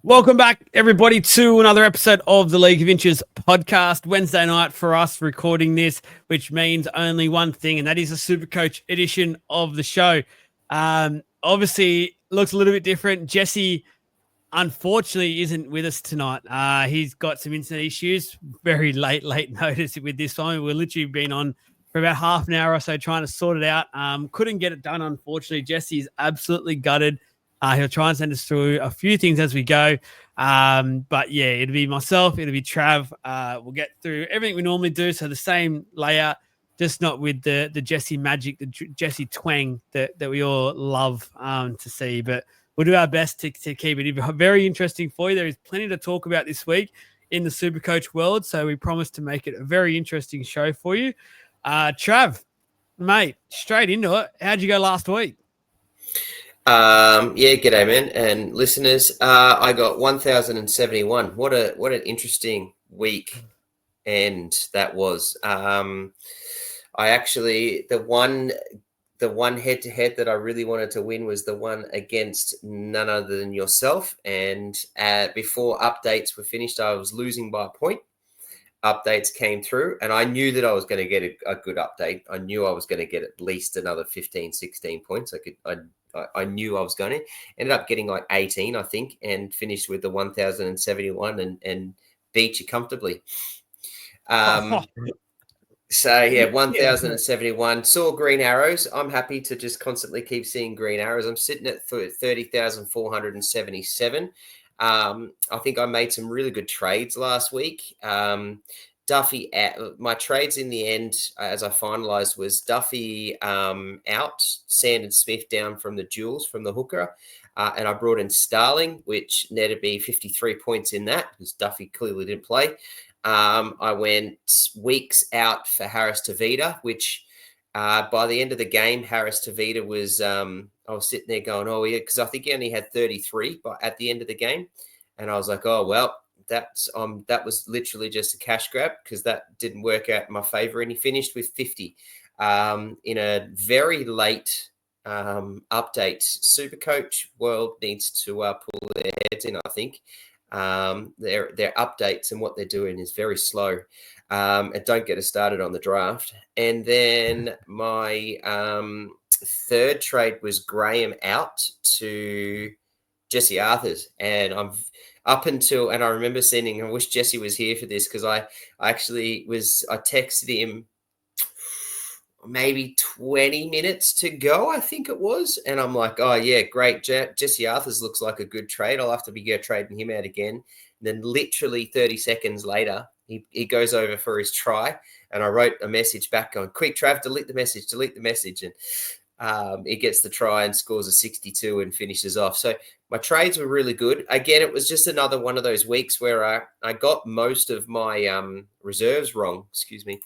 Welcome back, everybody, to another episode of the League of Inches podcast. Wednesday night for us recording this, which means only one thing, and that is a Supercoach edition of the show. Obviously, looks a little bit different. Jesse, unfortunately, isn't with us tonight. He's got some internet issues. Very late notice with this one. We've literally been on for about half an hour or so trying to sort it out. Couldn't get it done, unfortunately. Jesse is absolutely gutted. He'll try and send us through a few things as we go. But yeah, it'll be myself, it'll be Trav. We'll get through everything we normally do. So the same layout, just not with the Jesse magic, the Jesse twang that we all love to see. But we'll do our best to keep it very interesting for you. There is plenty to talk about this week in the Supercoach world. So we promise to make it a very interesting show for you. Trav, mate, straight into it. How'd you go last week? G'day, man, and listeners. I got 1,071. What an interesting week, and that was. I actually the one head-to-head that I really wanted to win was the one against none other than yourself. And before updates were finished, I was losing by a point. Updates came through, and I knew that I was going to get a good update. I knew I was going to get at least another 15, 16 points. I knew I was going to. Ended up getting like 18, I think, and finished with the 1,071 and beat you comfortably. So, yeah, 1,071. Saw green arrows. I'm happy to just constantly keep seeing green arrows. I'm sitting at 30,477. I think I made some really good trades last week. Duffy, my trades in the end, as I finalised, was Duffy out, Sandon Smith down from the duels from the hooker, and I brought in Starling, which netted me 53 points in that because Duffy clearly didn't play. I went Weeks out for Harris Tavita, which by the end of the game, Harris Tavita was, I was sitting there going, oh, yeah, because I think he only had 33 at the end of the game. And I was like, oh, well, that was literally just a cash grab because that didn't work out in my favor. And he finished with 50 in a very late update. Supercoach world needs to pull their heads in, I think. Their updates and what they're doing is very slow. And don't get us started on the draft. And then my third trade was Graham out to Jesse Arthurs. And I'm up until, and I remember sending, I wish Jesse was here for this because I texted him maybe 20 minutes to go, I think it was. And I'm like, oh, yeah, great. Jesse Arthurs looks like a good trade. I'll have to be trading him out again. And then literally 30 seconds later, he goes over for his try. And I wrote a message back going, quick, Trav, delete the message. And he gets the try and scores a 62 and finishes off. So my trades were really good. Again, it was just another one of those weeks where I got most of my reserves wrong. Excuse me.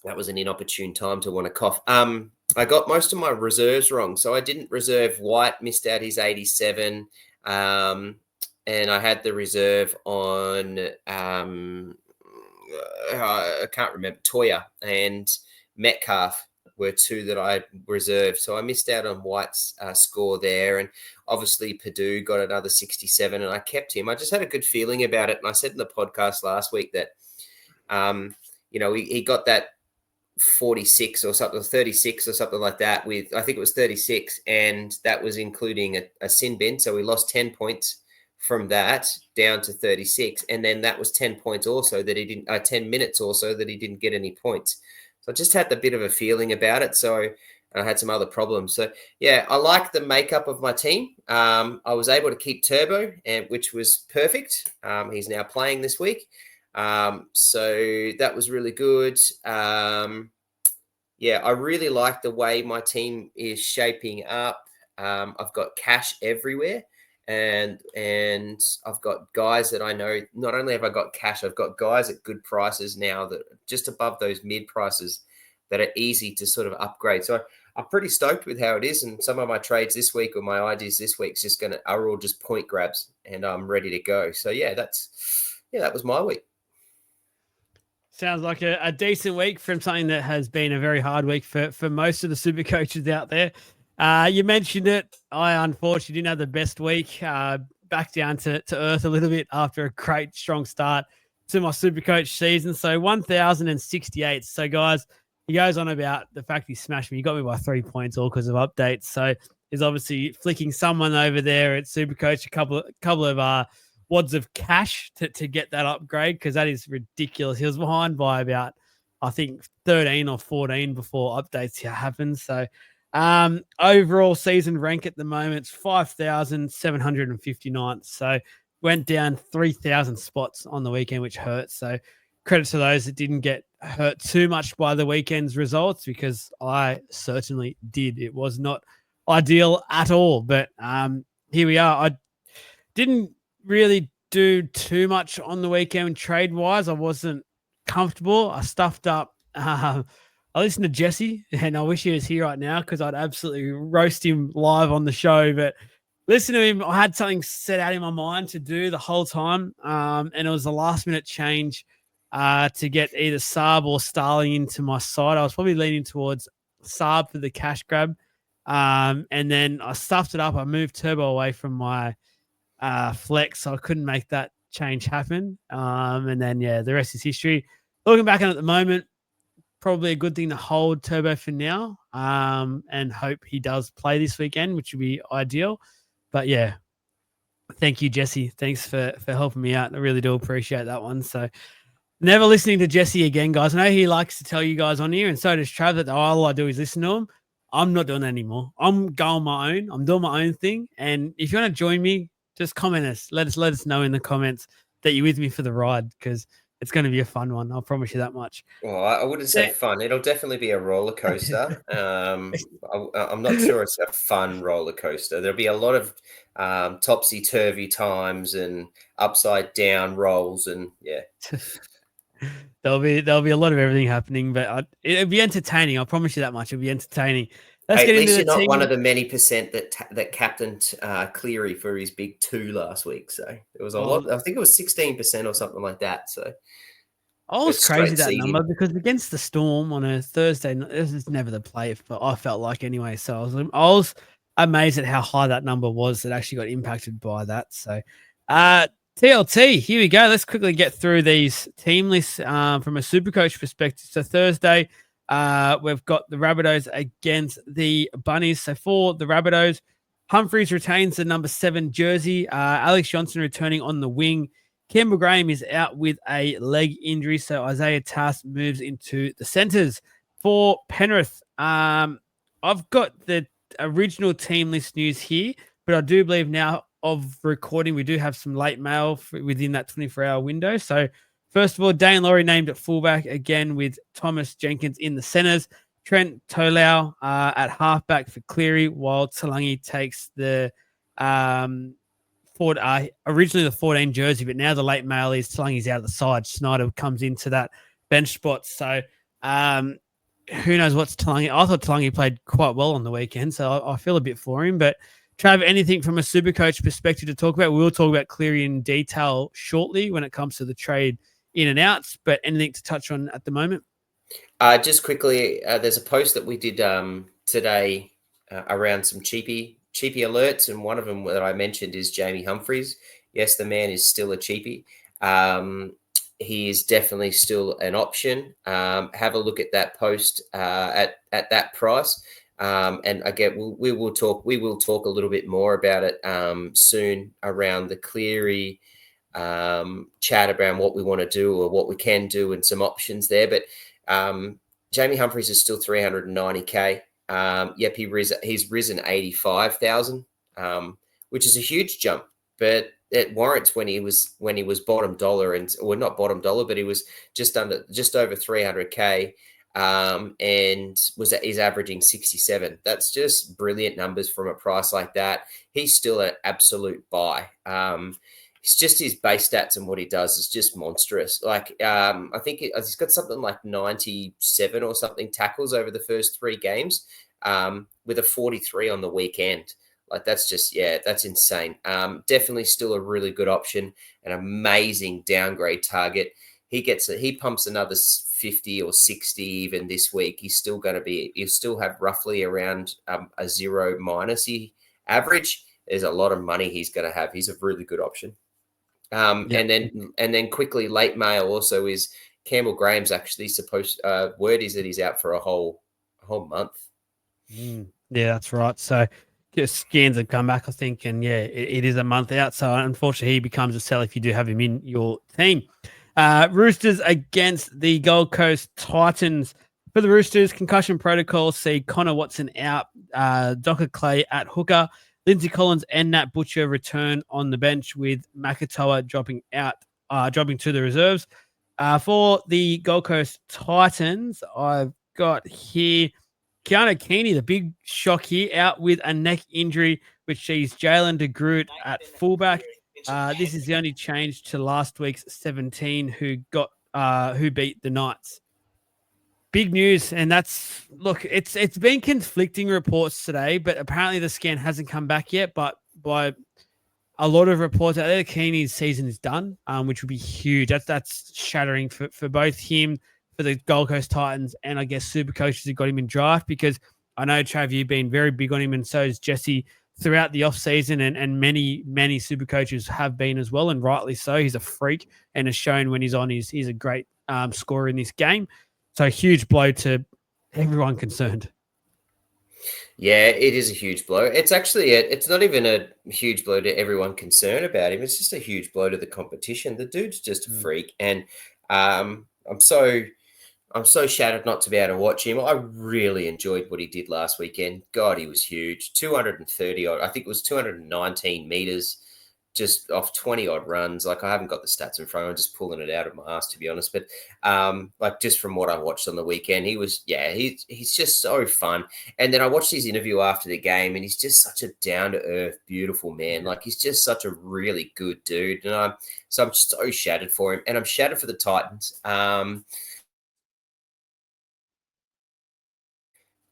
That was an inopportune time to want to cough. I got most of my reserves wrong. So I didn't reserve White, missed out his 87. And I had the reserve on, I can't remember, Toya and Metcalf were two that I reserved. So I missed out on White's score there. And obviously Purdue got another 67 and I kept him. I just had a good feeling about it. And I said in the podcast last week that, he got that 46 or something, 36 or something like that with, I think it was 36. And that was including a sin bin. So we lost 10 points from that down to 36. And then that was 10 points also that he didn't, 10 minutes also that he didn't get any points. So I just had a bit of a feeling about it. So I had some other problems. So yeah, I like the makeup of my team. I was able to keep Turbo, which was perfect. He's now playing this week. So that was really good. I really like the way my team is shaping up. I've got cash everywhere. And I've got guys that I know, not only have I got cash, I've got guys at good prices now that just above those mid prices that are easy to sort of upgrade. So I'm pretty stoked with how it is. And some of my trades this week or my ideas this week are all just point grabs and I'm ready to go. So that was my week. Sounds like a decent week from something that has been a very hard week for most of the super coaches out there. You mentioned it. I unfortunately didn't have the best week. back down to earth a little bit after a great, strong start to my Supercoach season. So 1,068. So, guys, he goes on about the fact he smashed me. He got me by 3 points, all because of updates. So he's obviously flicking someone over there at Supercoach a couple of wads of cash to get that upgrade, because that is ridiculous. He was behind by about, I think, 13 or 14 before updates here happened. So overall season rank at the moment, it's 5,759. So went down 3,000 spots on the weekend, which hurts. So credit to those that didn't get hurt too much by the weekend's results, because I certainly did. It was not ideal at all, but here we are. I didn't really do too much on the weekend trade wise. I wasn't comfortable. I stuffed up. I listened to Jesse, and I wish he was here right now, because I'd absolutely roast him live on the show. But listen to him. I had something set out in my mind to do the whole time, and it was a last minute change to get either Saab or Starling into my side. I was probably leaning towards Saab for the cash grab, and then I stuffed it up. I moved Turbo away from my flex, so I couldn't make that change happen. And then, the rest is history. Looking back at the moment, probably a good thing to hold Turbo for now, and hope he does play this weekend, which would be ideal. But thank you, Jesse. Thanks for helping me out. I really do appreciate that one. So never listening to Jesse again, guys. I know he likes to tell you guys on here, and so does Trav, that all I do is listen to him. I'm not doing that anymore. I'm going my own. I'm doing my own thing. And if you want to join me, just comment us. Let us know in the comments that you're with me for the ride, because it's going to be a fun one. I'll promise you that much. Well, I wouldn't say fun. It'll definitely be a roller coaster. I'm not sure it's a fun roller coaster. There'll be a lot of topsy-turvy times and upside down rolls, and there'll be a lot of everything happening, but it'll be entertaining. I promise you that much. It'll be entertaining. Let's get into the team. At least you're not one of the many percent that captained Cleary for his big 2 last week. So it was a lot. I think it was 16% or something like that. So I was crazy that number, because against the Storm on a Thursday, this is never the play, but I felt like anyway. So I was amazed at how high that number was that actually got impacted by that. So TLT, here we go. Let's quickly get through these team lists from a Supercoach perspective. So Thursday, we've got the Rabbitohs against the Bunnies. So for the Rabbitohs, Humphries retains the number 7 jersey. Alex Johnson returning on the wing. Campbell Graham is out with a leg injury, so Isaiah Tass moves into the centres. For Penrith, I've got the original team list news here, but I do believe now of recording, we do have some late mail within that 24-hour window. So first of all, Dane Laurie named at fullback again, with Thomas Jenkins in the centres. Trent Tolau at halfback for Cleary, while Talangi takes the originally the 14 jersey, but now the late mail is Talangi's out of the side. Snyder comes into that bench spot. So who knows what's Talangi. I thought Talangi played quite well on the weekend, so I feel a bit for him. But Trav, anything from a Supercoach perspective to talk about? We'll talk about Cleary in detail shortly when it comes to the trade in and outs, but anything to touch on at the moment? Just quickly, there's a post that we did today around some cheapie alerts, and one of them that I mentioned is Jamie Humphries. Yes, the man is still a cheapie. He is definitely still an option. Have a look at that post at that price, and again, we will talk a little bit more about it soon around the Cleary chat around what we want to do or what we can do and some options there. But Jamie Humphries is still 390k. Yep, he's risen 85,000, which is a huge jump, but it warrants when he was bottom dollar, and or not bottom dollar, but he was just over 300k, and he's averaging 67. That's just brilliant numbers from a price like that. He's still an absolute buy. It's just his base stats and what he does is just monstrous. Like, I think he's got something like 97 or something tackles over the first 3 games, with a 43 on the weekend. Like, that's just, that's insane. Definitely still a really good option, an amazing downgrade target. He pumps another 50 or 60 even this week. He'll still have roughly around a 0- average. there's a lot of money he's going to have. He's a really good option. And then quickly, late mail also is Campbell Graham's actually supposed. Word is that he's out for a whole month. Yeah, that's right. So just scans have come back, I think, and it is a month out. So unfortunately, he becomes a sell if you do have him in your team. Roosters against the Gold Coast Titans. For the Roosters, concussion protocol see Connor Watson out, Docker Clay at hooker, Lindsay Collins and Nat Butcher return on the bench with Makatoa dropping to the reserves. For the Gold Coast Titans, I've got here Keanu Keeney, the big shock here, out with a neck injury, which sees Jalen de Groot at fullback. This is the only change to last week's 17 who beat the Knights. Big news, and it's been conflicting reports today, but apparently the scan hasn't come back yet. But by a lot of reports out there, Keeney's season is done, which would be huge. That's shattering for both him, for the Gold Coast Titans, and I guess super coaches who got him in draft, because I know, Trav, you've been very big on him, and so is Jesse throughout the offseason, and many super coaches have been as well, and rightly so. He's a freak and has shown when he's on, he's a great scorer in this game. So huge blow to everyone concerned. Yeah, it is a huge blow. It's actually it's not even a huge blow to everyone concerned about him. It's just a huge blow to the competition. The dude's just a freak, and I'm so shattered not to be able to watch him. I really enjoyed what he did last weekend. God, he was huge. 230 odd. I think it was 219 meters, just off 20 odd runs. Like, I haven't got the stats in front. I'm just pulling it out of my ass, to be honest. But like, just from what I watched on the weekend, he's just so fun. And then I watched his interview after the game, and he's just such a down to earth, beautiful man. Like, he's just such a really good dude. And so I'm so shattered for him, and I'm shattered for the Titans.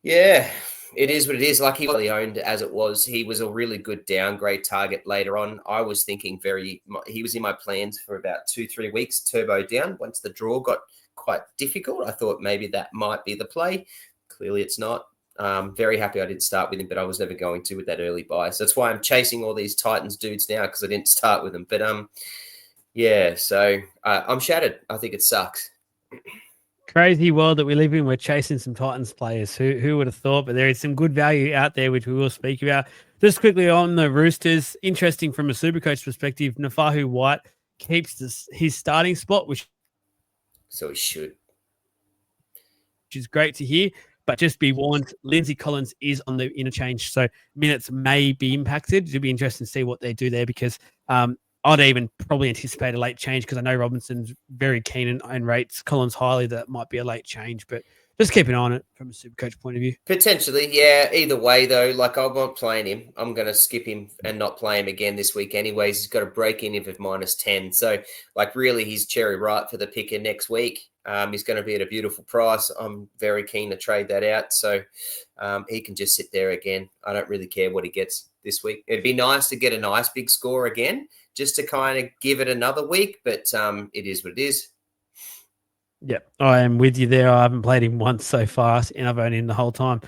Yeah, it is what it is. Like, he was owned as it was. He was a really good downgrade target later on. I was thinking he was in my plans for about 2-3 weeks, turbo down. Once the draw got quite difficult, I thought maybe that might be the play. Clearly it's not. Very happy I didn't start with him, but I was never going to with that early buy. So that's why I'm chasing all these Titans dudes now, because I didn't start with them. But yeah, so I'm shattered. I think it sucks. Crazy world that we live in. We're chasing some Titans players. Who would have thought? But there is some good value out there, which we will speak about. Just quickly on the Roosters, interesting from a Supercoach perspective, Nafahu White keeps his starting spot, which he should. Which is great to hear. But just be warned, Lindsay Collins is on the interchange, so minutes may be impacted. It'll be interesting to see what they do there, because I'd even probably anticipate a late change, because I know Robinson's very keen and rates Collins highly. That might be a late change, but just keep an eye on it from a Supercoach point of view. Potentially, yeah. Either way, though, like, I'm not playing him. I'm going to skip him and not play him again this week anyways. He's got a break-in of -10. So, like, really, he's cherry ripe for the picker next week. He's going to be at a beautiful price. I'm very keen to trade that out. So he can just sit there again. I don't really care what he gets this week. It'd be nice to get a nice big score again, just to kind of give it another week. But it is what it is. Yeah, I am with you there. I haven't played him once so far, and I've owned him the whole time.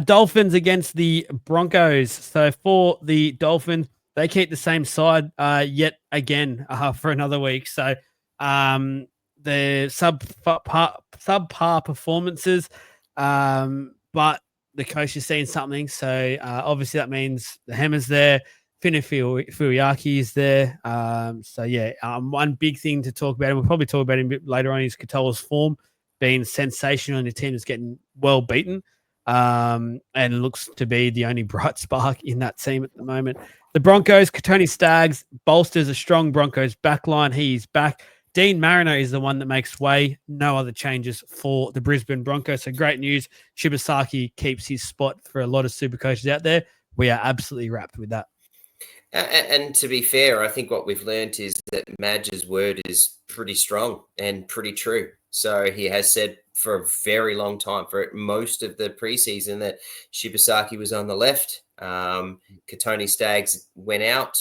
Dolphins against the Broncos. So for the Dolphins, they keep the same side yet again for another week. So the subpar performances, but the coach is seeing something. So obviously that means the hammer's there. Fuyaki is there. One big thing to talk about, and we'll probably talk about him a bit later on, is Katoa's form being sensational, and the team is getting well beaten, and looks to be the only bright spark in that team at the moment. The Broncos, Katoni Staggs bolsters a strong Broncos backline. He's back. Dean Mariner is the one that makes way. No other changes for the Brisbane Broncos. So great news. Shibasaki keeps his spot for a lot of super coaches out there. We are absolutely wrapped with that. And to be fair, I think what we've learned is that Madge's word is pretty strong and pretty true. So he has said for a very long time, for most of the preseason, that Shibasaki was on the left. Katoni Staggs went out.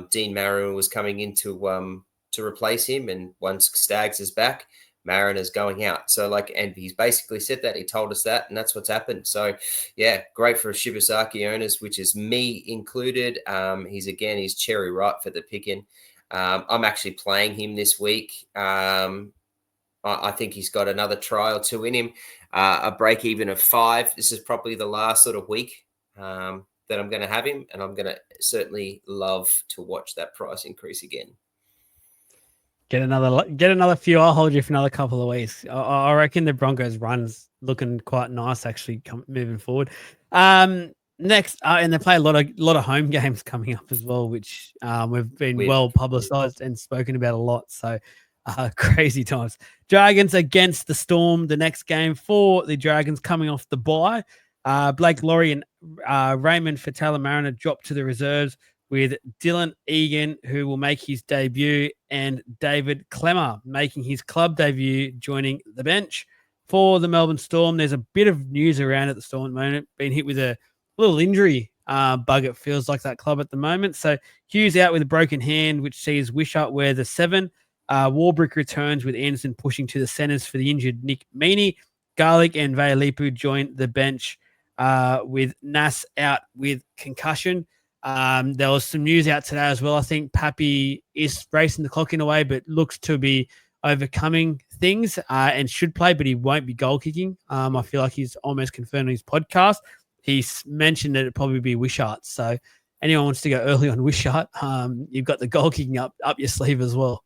Dean Mariner was coming in to replace him. And once Staggs is back, Mariners going out. So and he's basically said that. He told us that, and that's what's happened. So yeah, great for Shibasaki owners, which is me included. He's cherry ripe for the picking. I'm actually playing him this week. I think he's got another try or two in him. A break even of 5. This is probably the last sort of week that I'm going to have him, and I'm going to certainly love to watch that price increase again. Get another few. I'll hold you for another couple of weeks. I reckon the Broncos run's looking quite nice actually moving forward. Next, and they play a lot of home games coming up as well, which we've been well publicized and spoken about a lot. So crazy times. Dragons against the Storm. The next game for the Dragons coming off the bye. Blake Laurie and Raymond Fatala-Mariner dropped to the reserves, with Dylan Egan, who will make his debut, and David Clemmer making his club debut, joining the bench. For the Melbourne Storm, there's a bit of news around at the Storm at the moment, being hit with a little injury bug, it feels like, that club at the moment. So Hughes out with a broken hand, which sees Wishart wear the 7. Warbrick returns, with Anderson pushing to the centres for the injured Nick Meaney. Garlic and Vayalipu join the bench with Nas out with concussion. There was some news out today as well. I think Pappy is racing the clock in a way, but looks to be overcoming things and should play, but he won't be goal kicking. I feel like he's almost confirmed on his podcast. He's mentioned that it'd probably be Wishart. So anyone wants to go early on Wishart, you've got the goal kicking up your sleeve as well.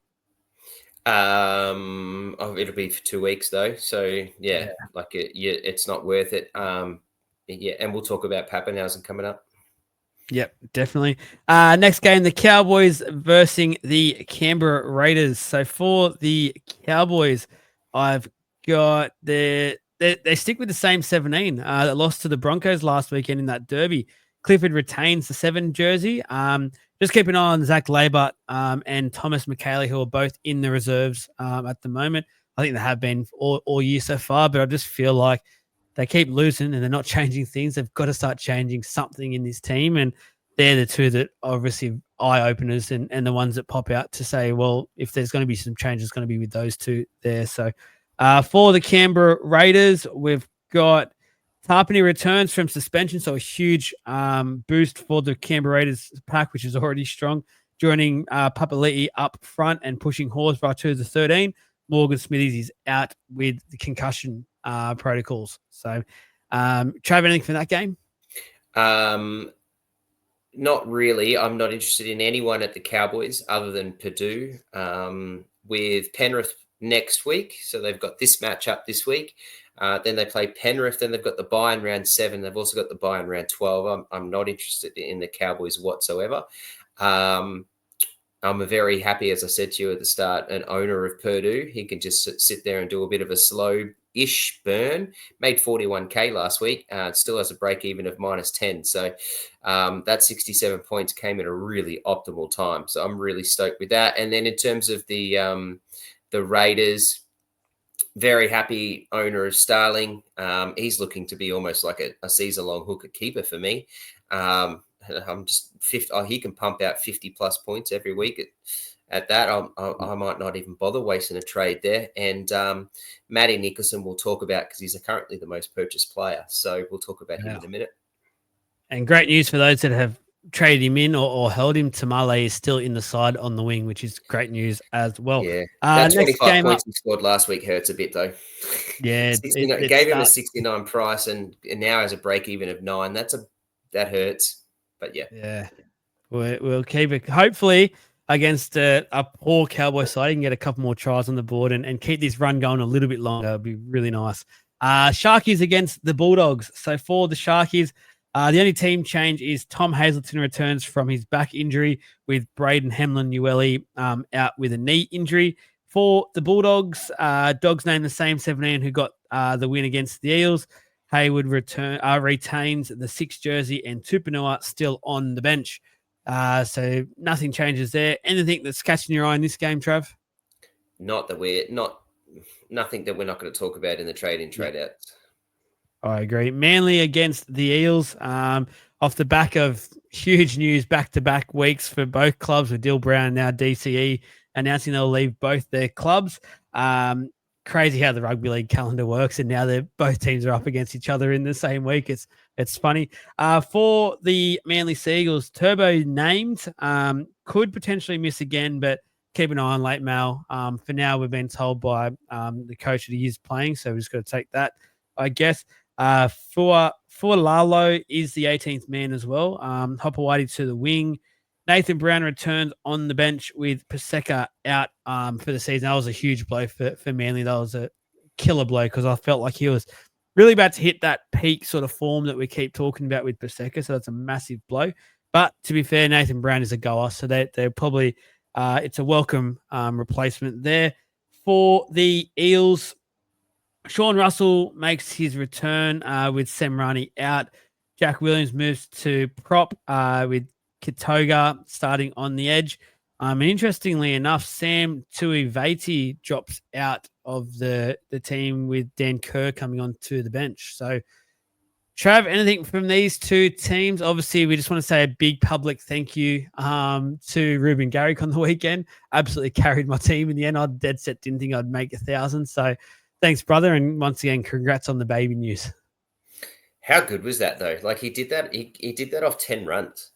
It'll be for 2 weeks though. So yeah. It's not worth it. And we'll talk about Pappenhausen coming up. Yep, definitely. Next game, the Cowboys versus the Canberra Raiders. So for the Cowboys, I've got they stick with the same 17 that lost to the Broncos last weekend in that derby. Clifford retains the 7 jersey. Just keep an eye on Zach Labert and Thomas McKaylee, who are both in the reserves at the moment. I think they have been all year so far, but I just feel like they keep losing and they're not changing things. They've got to start changing something in this team. And they're the two that obviously eye-openers and the ones that pop out to say, well, if there's going to be some change, it's going to be with those two there. So for the Canberra Raiders, we've got Tarpany returns from suspension, so a huge boost for the Canberra Raiders pack, which is already strong, joining Papali'i up front and pushing Horsburgh to the 13. Morgan Smithies is out with the concussion protocols. So, Trav, anything from that game? Not really. I'm not interested in anyone at the Cowboys other than Purdue. With Penrith next week, so they've got this matchup this week. Then they play Penrith. Then they've got the bye in round 7. They've also got the bye in round 12. I'm not interested in the Cowboys whatsoever. I'm very happy, as I said to you at the start, an owner of Purdue. He can just sit there and do a bit of a slow-ish burn. Made 41K last week. Still has a break-even of -10. So that 67 points came at a really optimal time. So I'm really stoked with that. And then in terms of the Raiders, very happy owner of Starling. He's looking to be almost like a season-long hooker keeper for me. I'm just 50. He can pump out 50+ points every week. At that, I might not even bother wasting a trade there. And Matty Nicholson we'll talk about because he's currently the most purchased player. So we'll talk about him in a minute. And great news for those that have traded him in or held him. Tamale is still in the side on the wing, which is great news as well. Yeah, that 25 points he scored last week hurts a bit though. Yeah, it gave him a 69 price and now has a break even of 9. That hurts. But yeah, we'll keep it. Hopefully, against a poor Cowboy side, you can get a couple more tries on the board and keep this run going a little bit longer. It'd be really nice. Sharkies against the Bulldogs. So for the Sharkies, the only team change is Tom Hazleton returns from his back injury, with Braden Hemlin-Ueli out with a knee injury. For the Bulldogs, Dogs named the same 17 who got the win against the Eels. Hayward retains the 6 jersey, and Tupanua still on the bench. So nothing changes there. Anything that's catching your eye in this game, Trav? Nothing that we're not going to talk about in the trade-in, trade-out. I agree. Manly against the Eels. Off the back of huge news back-to-back weeks for both clubs, with Dill Brown and now DCE announcing they'll leave both their clubs. crazy how the rugby league calendar works, and now both teams are up against each other in the same week. It's funny. For the Manly Seagulls, Turbo named, could potentially miss again, but keep an eye on late mail. For now, we've been told by the coach that he is playing, so we've just got to take that, I guess. For Lalo is the 18th man as well. Hopewadi to the wing. Nathan Brown returns on the bench with Paseka out for the season. That was a huge blow for Manly. That was a killer blow because I felt like he was really about to hit that peak sort of form that we keep talking about with Paseka. So that's a massive blow. But to be fair, Nathan Brown is a goer. So they're probably it's a welcome replacement there. For the Eels, Sean Russell makes his return with Semrani out. Jack Williams moves to prop with Kitoga starting on the edge. And interestingly enough, Sam Tuivati drops out of the team with Dan Kerr coming onto the bench. So, Trav, anything from these two teams? Obviously, we just want to say a big public thank you to Ruben Garrick on the weekend. Absolutely carried my team in the end. I dead set didn't think I'd make 1,000. So thanks, brother. And once again, congrats on the baby news. How good was that, though? Like, he did that. He did that off 10 runs.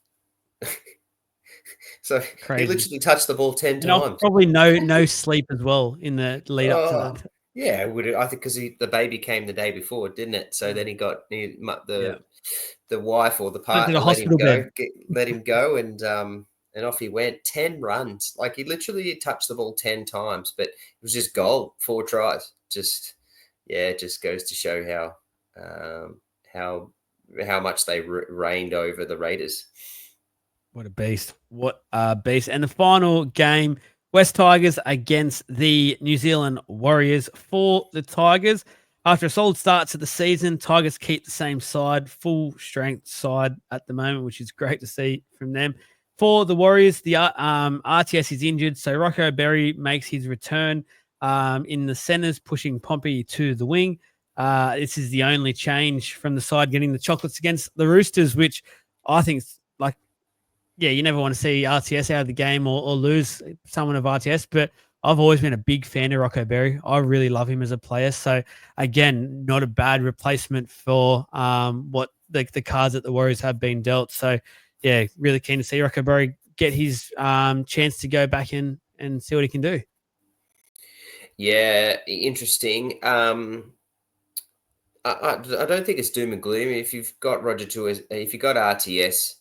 So Crazy. He literally touched the ball 10 and times. Probably no sleep as well in the lead up to that. Yeah, I think because the baby came the day before, didn't it? So then the wife or the partner let him go, and off he went. 10 runs, like he literally touched the ball 10 times, but it was just goal, 4 tries. It just goes to show how much they reigned over the Raiders. What a beast. What a beast. And the final game, West Tigers against the New Zealand Warriors. For the Tigers, after a solid start to the season, Tigers keep the same side, full strength side at the moment, which is great to see from them. For the Warriors, the RTS is injured, so Rocco Berry makes his return in the centres, pushing Pompey to the wing. This is the only change from the side getting the chocolates against the Roosters, which I think like, yeah, you never want to see RTS out of the game or lose someone of RTS, but I've always been a big fan of Rocco Berry. I really love him as a player. So, again, not a bad replacement for what the cards that the Warriors have been dealt. So, yeah, really keen to see Rocco Berry get his chance to go back in and see what he can do. Yeah, interesting. I don't think it's doom and gloom. If you've got if you've got RTS,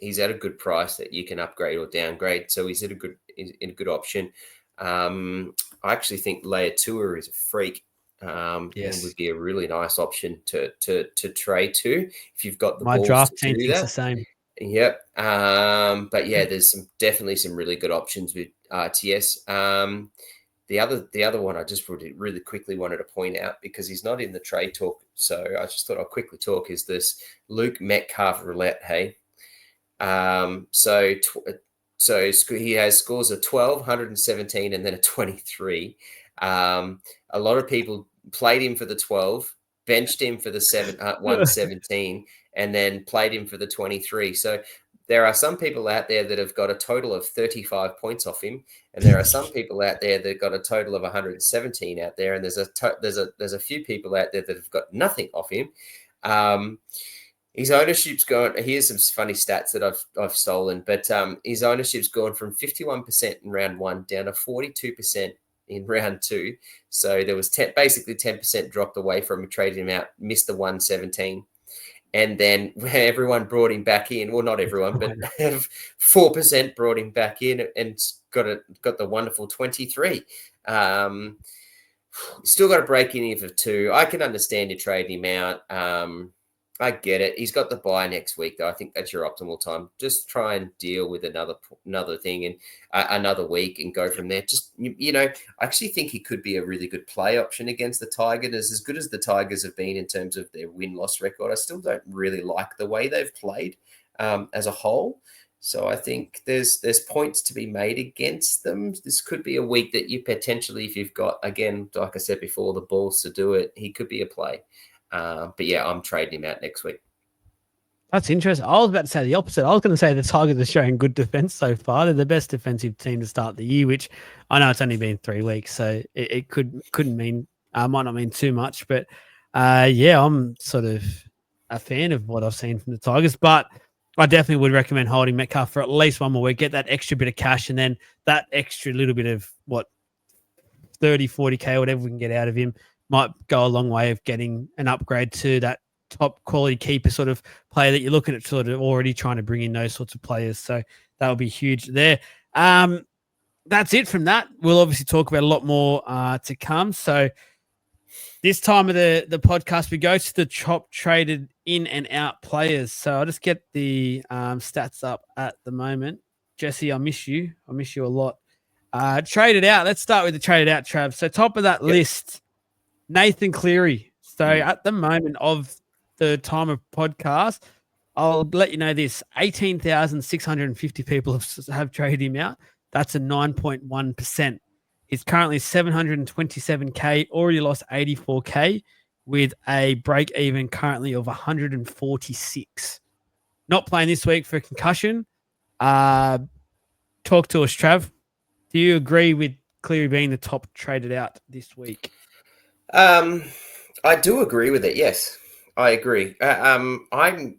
he's at a good price that you can upgrade or downgrade. So he's in a good option. I actually think Leatua is a freak. Yes. And would be a really nice option to trade to if you've got the My balls draft to team do thinks that. the same. Yep. But yeah, there's definitely some really good options with RTS. The other one I just really quickly wanted to point out because he's not in the trade talk, so I just thought I'd quickly talk is this Luke Metcalf roulette. Hey, so he has scores of 12, 117, and then a 23. A lot of people played him for the 12, benched him for the 117, and then played him for the 23. So there are some people out there that have got a total of 35 points off him, and there are some people out there that got a total of 117 out there, and there's a few people out there that have got nothing off him. His ownership's gone. Here's some funny stats that I've stolen, but his ownership's gone from 51% in round 1 down to 42% in round 2. So there was basically 10% dropped away from trading him out, missed the 117. And then everyone brought him back in. Well, not everyone, but 4% brought him back in and got the wonderful 23. Still got to break in here for 2. I can understand you trading him out. I get it. He's got the bye next week, though. I think that's your optimal time. Just try and deal with another thing and another week and go from there. Just, I actually think he could be a really good play option against the Tigers. As good as the Tigers have been in terms of their win-loss record, I still don't really like the way they've played as a whole. So I think there's points to be made against them. This could be a week that you potentially, if you've got, again, like I said before, the balls to do it, he could be a play. But yeah, I'm trading him out next week. That's interesting. I was about to say the opposite. I was going to say the Tigers are showing good defense so far. They're the best defensive team to start the year, which I know it's only been 3 weeks, so it couldn't mean might not mean too much. But yeah, I'm sort of a fan of what I've seen from the Tigers, but I definitely would recommend holding Metcalf for at least one more week. Get that extra bit of cash, and then that extra little bit of 30, 40K, whatever we can get out of him, might go a long way of getting an upgrade to that top quality keeper sort of player that you're looking at, sort of already trying to bring in those sorts of players. So that will be huge there. That's it from that. We'll obviously talk about a lot more to come. So this time of the podcast, we go to the top traded in and out players. So I'll just get the stats up at the moment. Jesse, I miss you. I miss you a lot. Traded out. Let's start with the traded out, Trav. So top of that list, Nathan Cleary. So at the moment of the time of podcast, I'll let you know this: 18,650 people have traded him out. That's a 9.1%. He's currently 727K, already lost 84K, with a break even currently of 146. Not playing this week for a concussion. Talk to us, Trav. Do you agree with Cleary being the top traded out this week? I do agree with it. Yes, I agree. I'm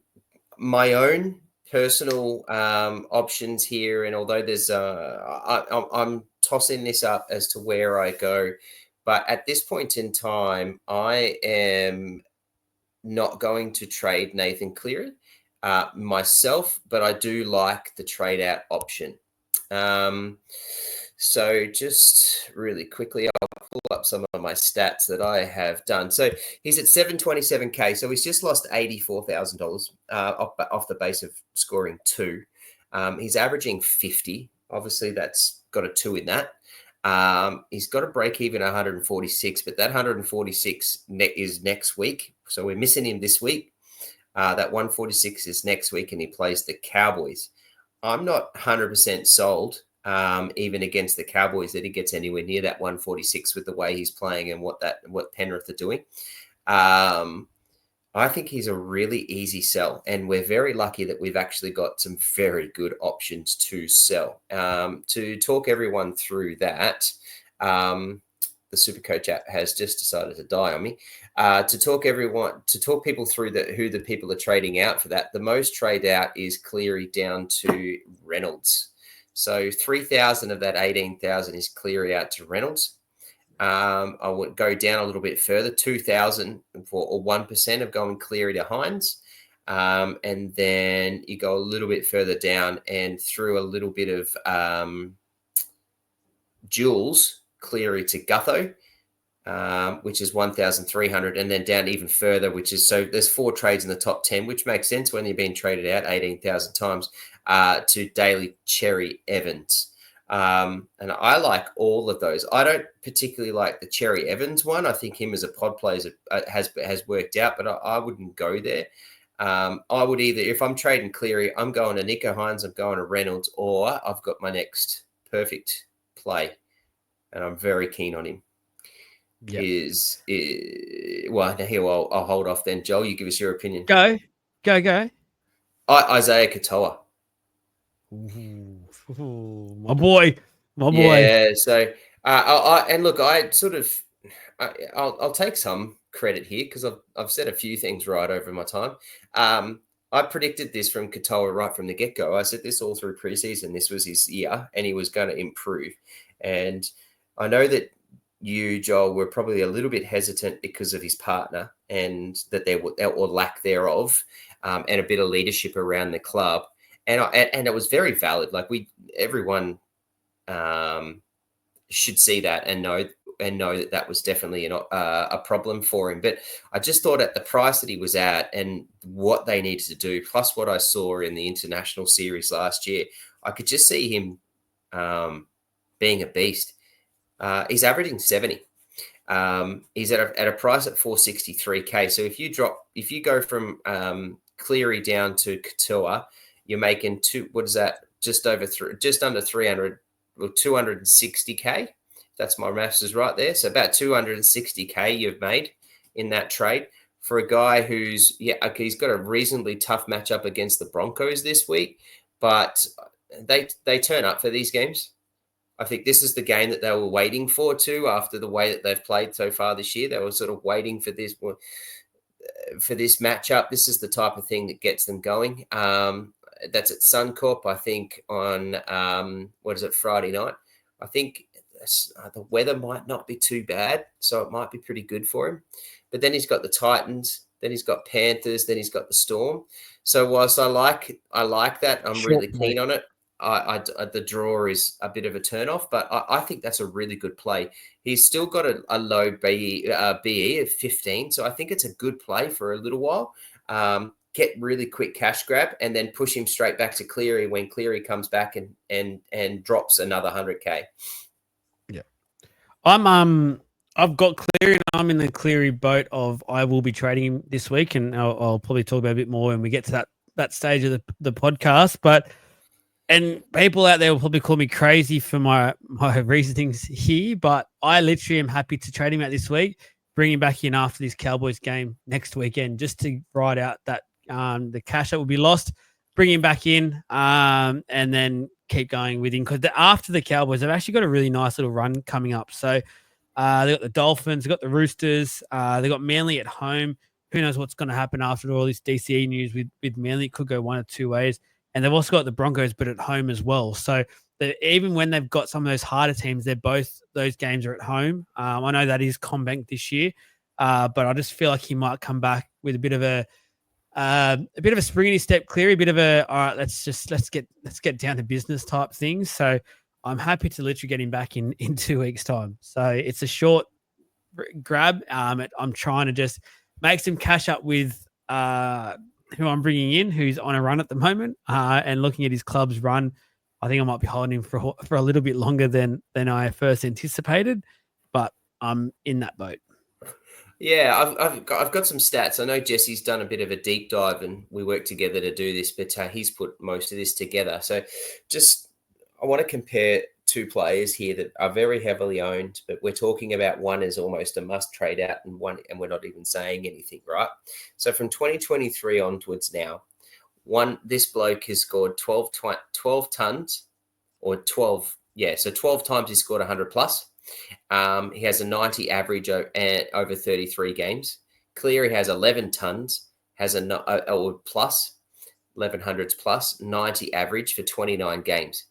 my own personal options here, and although there's I'm tossing this up as to where I go, but at this point in time, I am not going to trade Nathan Cleary myself, but I do like the trade out option. So just really quickly, I'll pull up some of my stats that I have done. So he's at 727K. So he's just lost $84,000 off the base of scoring 2. He's averaging 50. Obviously, that's got a 2 in that. He's got a break even 146, but that 146 is next week. So we're missing him this week. That 146 is next week, and he plays the Cowboys. I'm not 100% sold. Even against the Cowboys, that he gets anywhere near that 146 with the way he's playing and what Penrith are doing. I think he's a really easy sell, and we're very lucky that we've actually got some very good options to sell. To talk everyone through that, the Supercoach app has just decided to die on me. To talk people through who the people are trading out for that, the most trade out is Cleary down to Reynolds. So 3,000 of that 18,000 is Cleary out to Reynolds. I would go down a little bit further, 2,000 or 1% of going Cleary to Hines. And then you go a little bit further down and through a little bit of Jules, Cleary to Gutho, which is 1,300, and then down even further, which is, so there's 4 trades in the top 10, which makes sense when you're being traded out 18,000 times, to Daly Cherry Evans. And I like all of those. I don't particularly like the Cherry Evans one. I think him as a pod player has worked out, but I wouldn't go there. I would either, if I'm trading Cleary, I'm going to Nico Hines, I'm going to Reynolds, or I've got my next perfect play, and I'm very keen on him. Yep. I'll hold off then. Joel, you give us your opinion. Go. Isaiah Katoa. Ooh, my boy. Yeah. So, I'll take some credit here because I've said a few things right over my time. I predicted this from Katoa right from the get-go. I said this all through preseason. This was his year, and he was going to improve. And I know that you, Joel, were probably a little bit hesitant because of his partner and that there or lack thereof, and a bit of leadership around the club. And it was very valid. Like everyone should see that and know that was definitely a problem for him. But I just thought at the price that he was at and what they needed to do, plus what I saw in the international series last year, I could just see him being a beast. He's averaging 70. He's at a price at 463K. So if you go from Cleary down to Katoa, you're making just under 300, well, 260K. That's my maths is right there. So about 260K you've made in that trade for a guy who's, he's got a reasonably tough matchup against the Broncos this week, but they turn up for these games. I think this is the game that they were waiting for too, after the way that they've played so far this year. They were sort of waiting for this matchup. This is the type of thing that gets them going. That's at Suncorp, I think, on Friday night. I think the weather might not be too bad, so it might be pretty good for him. But then he's got the Titans, then he's got Panthers, then he's got the Storm. So whilst I like that, I'm really keen on it. The draw is a bit of a turn-off, but I think that's a really good play. He's still got a low BE of 15, so I think it's a good play for a little while. Get really quick cash grab and then push him straight back to Cleary when Cleary comes back and drops another 100K. Yeah, I've got Cleary and I'm in the Cleary boat of I will be trading him this week, and I'll probably talk about a bit more when we get to that stage of the podcast, but. And people out there will probably call me crazy for my reasonings here, but I literally am happy to trade him out this week, bring him back in after this Cowboys game next weekend, just to ride out that the cash that will be lost, bring him back in, and then keep going with him. Because after the Cowboys, they've actually got a really nice little run coming up. So they got the Dolphins, they got the Roosters, they got Manly at home. Who knows what's going to happen after all this DCE news with Manly? It could go one of two ways. And they've also got the Broncos, but at home as well. So even when they've got some of those harder teams, those games are at home. I know that is CommBank this year, but I just feel like he might come back with a bit of a spring in his step, Cleary, a bit of a all right. Let's get down to business type things. So I'm happy to literally get him back in 2 weeks' time. So it's a short grab. I'm trying to just make some cash up with. Who I'm bringing in, who's on a run at the moment, and looking at his club's run, I think I might be holding him for a little bit longer than I first anticipated, but I'm in that boat. Yeah, I've got some stats. I know Jesse's done a bit of a deep dive, and we work together to do this, but he's put most of this together. So I want to compare two players here that are very heavily owned, but we're talking about one is almost a must trade out and we're not even saying anything, right? So from 2023 onwards now, this bloke has scored 12 tons or 12. Yeah. So 12 times he scored 100 plus. He has a 90 average over 33 games. Cleary has 11 tons, has a plus 1100s plus 90 average for 29 games.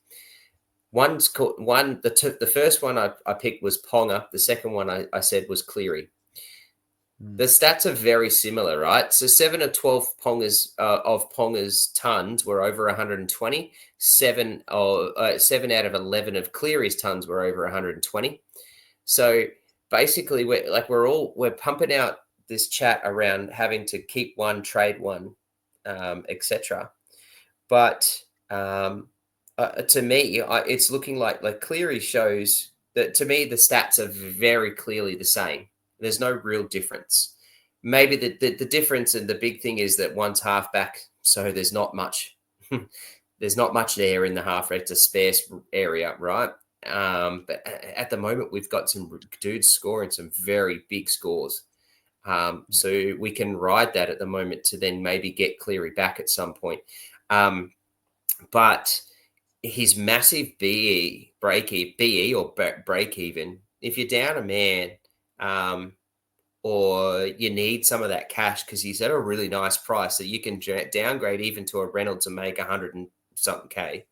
The first one I picked was Ponga. The second one I said was Cleary. The stats are very similar, right? So 7 of 12 Ponga's tons were over 120. 7 out of 11 of Cleary's tons were over 120. So basically, we're pumping out this chat around having to keep one, trade one, etc. But to me, it's looking like Cleary shows that, to me, the stats are very clearly the same. There's no real difference. Maybe the difference and the big thing is that one's halfback, so there's not much. There's not much there in the half. It's a sparse area, right? But at the moment, we've got some dudes scoring some very big scores. So we can ride that at the moment to then maybe get Cleary back at some point. But his massive break even, if you're down a man, or you need some of that cash because he's at a really nice price, so you can downgrade even to a Reynolds and make 100 and something K.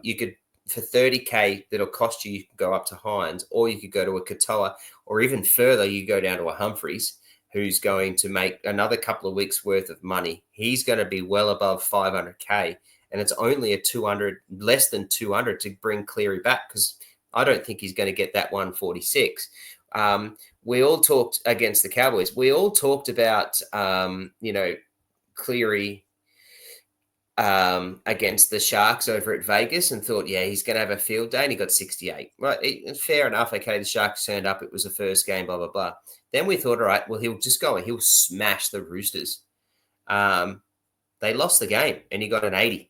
You could, for 30K, that'll cost you can go up to Hines, or you could go to a Katoa, or even further, you go down to a Humphreys, who's going to make another couple of weeks worth of money. He's going to be well above 500K. And it's only less than 200 to bring Cleary back, because I don't think he's going to get that 146. We all talked against the Cowboys. We all talked about, Cleary against the Sharks over at Vegas and thought, yeah, he's going to have a field day, and he got 68. Right, fair enough. Okay, the Sharks turned up. It was the first game, blah, blah, blah. Then we thought, all right, well, he'll just go and he'll smash the Roosters. They lost the game, and he got an 80.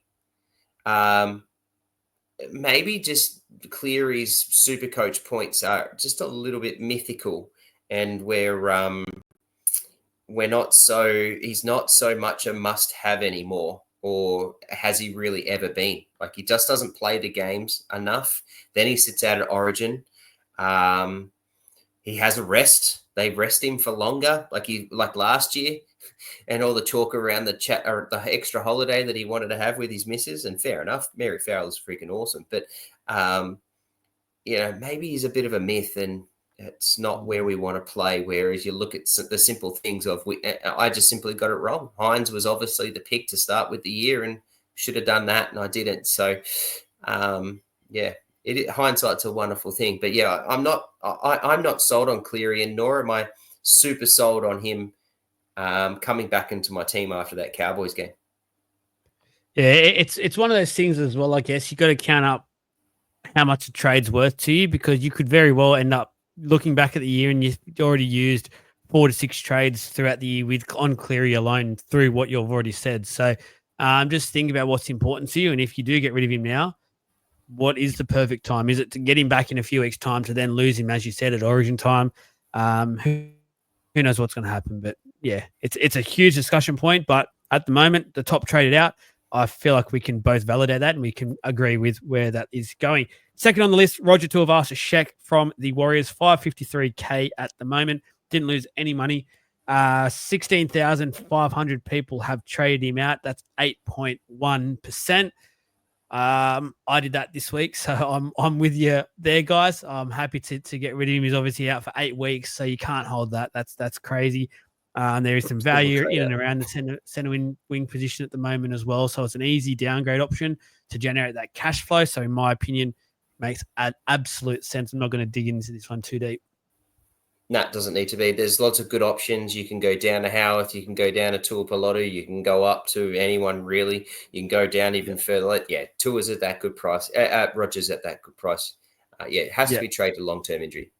Maybe just Cleary's Supercoach points are just a little bit mythical, and we're he's not so much a must-have anymore, or has he really ever been? Like, he just doesn't play the games enough. Then he sits out at Origin. He has a rest. They rest him for longer, like last year, and all the talk around the chat or the extra holiday that he wanted to have with his missus. And fair enough, Mary Farrell's freaking awesome, but maybe he's a bit of a myth, and it's not where we want to play. Whereas you look at the simple things of I just simply got it wrong. Hines was obviously the pick to start with the year, and should have done that, and I didn't. So, hindsight's a wonderful thing. But yeah, I'm not sold on Cleary, and nor am I super sold on him coming back into my team after that Cowboys game. Yeah, it's one of those things as well. I guess you got to count up how much a trade's worth to you, because you could very well end up looking back at the year and you already used 4 to 6 trades throughout the year on Cleary alone through what you've already said. So just think about what's important to you. And if you do get rid of him now, what is the perfect time? Is it to get him back in a few weeks' time to then lose him, as you said, at Origin time? Who knows what's going to happen? But yeah, it's a huge discussion point. But at the moment, the top traded out. I feel like we can both validate that and we can agree with where that is going. Second on the list, Roger Tuivasa-Sheck from the Warriors, 553K at the moment. Didn't lose any money. 16,500 people have traded him out. That's 8.1%. I did that this week, so I'm with you there, guys. I'm happy to get rid of him. He's obviously out for 8 weeks, so you can't hold that. That's crazy. There is some value in and around the center wing position at the moment as well. So it's an easy downgrade option to generate that cash flow. So in my opinion, makes absolute sense. I'm not going to dig into this one too deep. No, it doesn't need to be. There's lots of good options. You can go down to Howarth. You can go down to Tuipulotu. You can go up to anyone, really. You can go down even further. Yeah, Tua's at that good price. Rogers at that good price. It has to be traded long-term injury.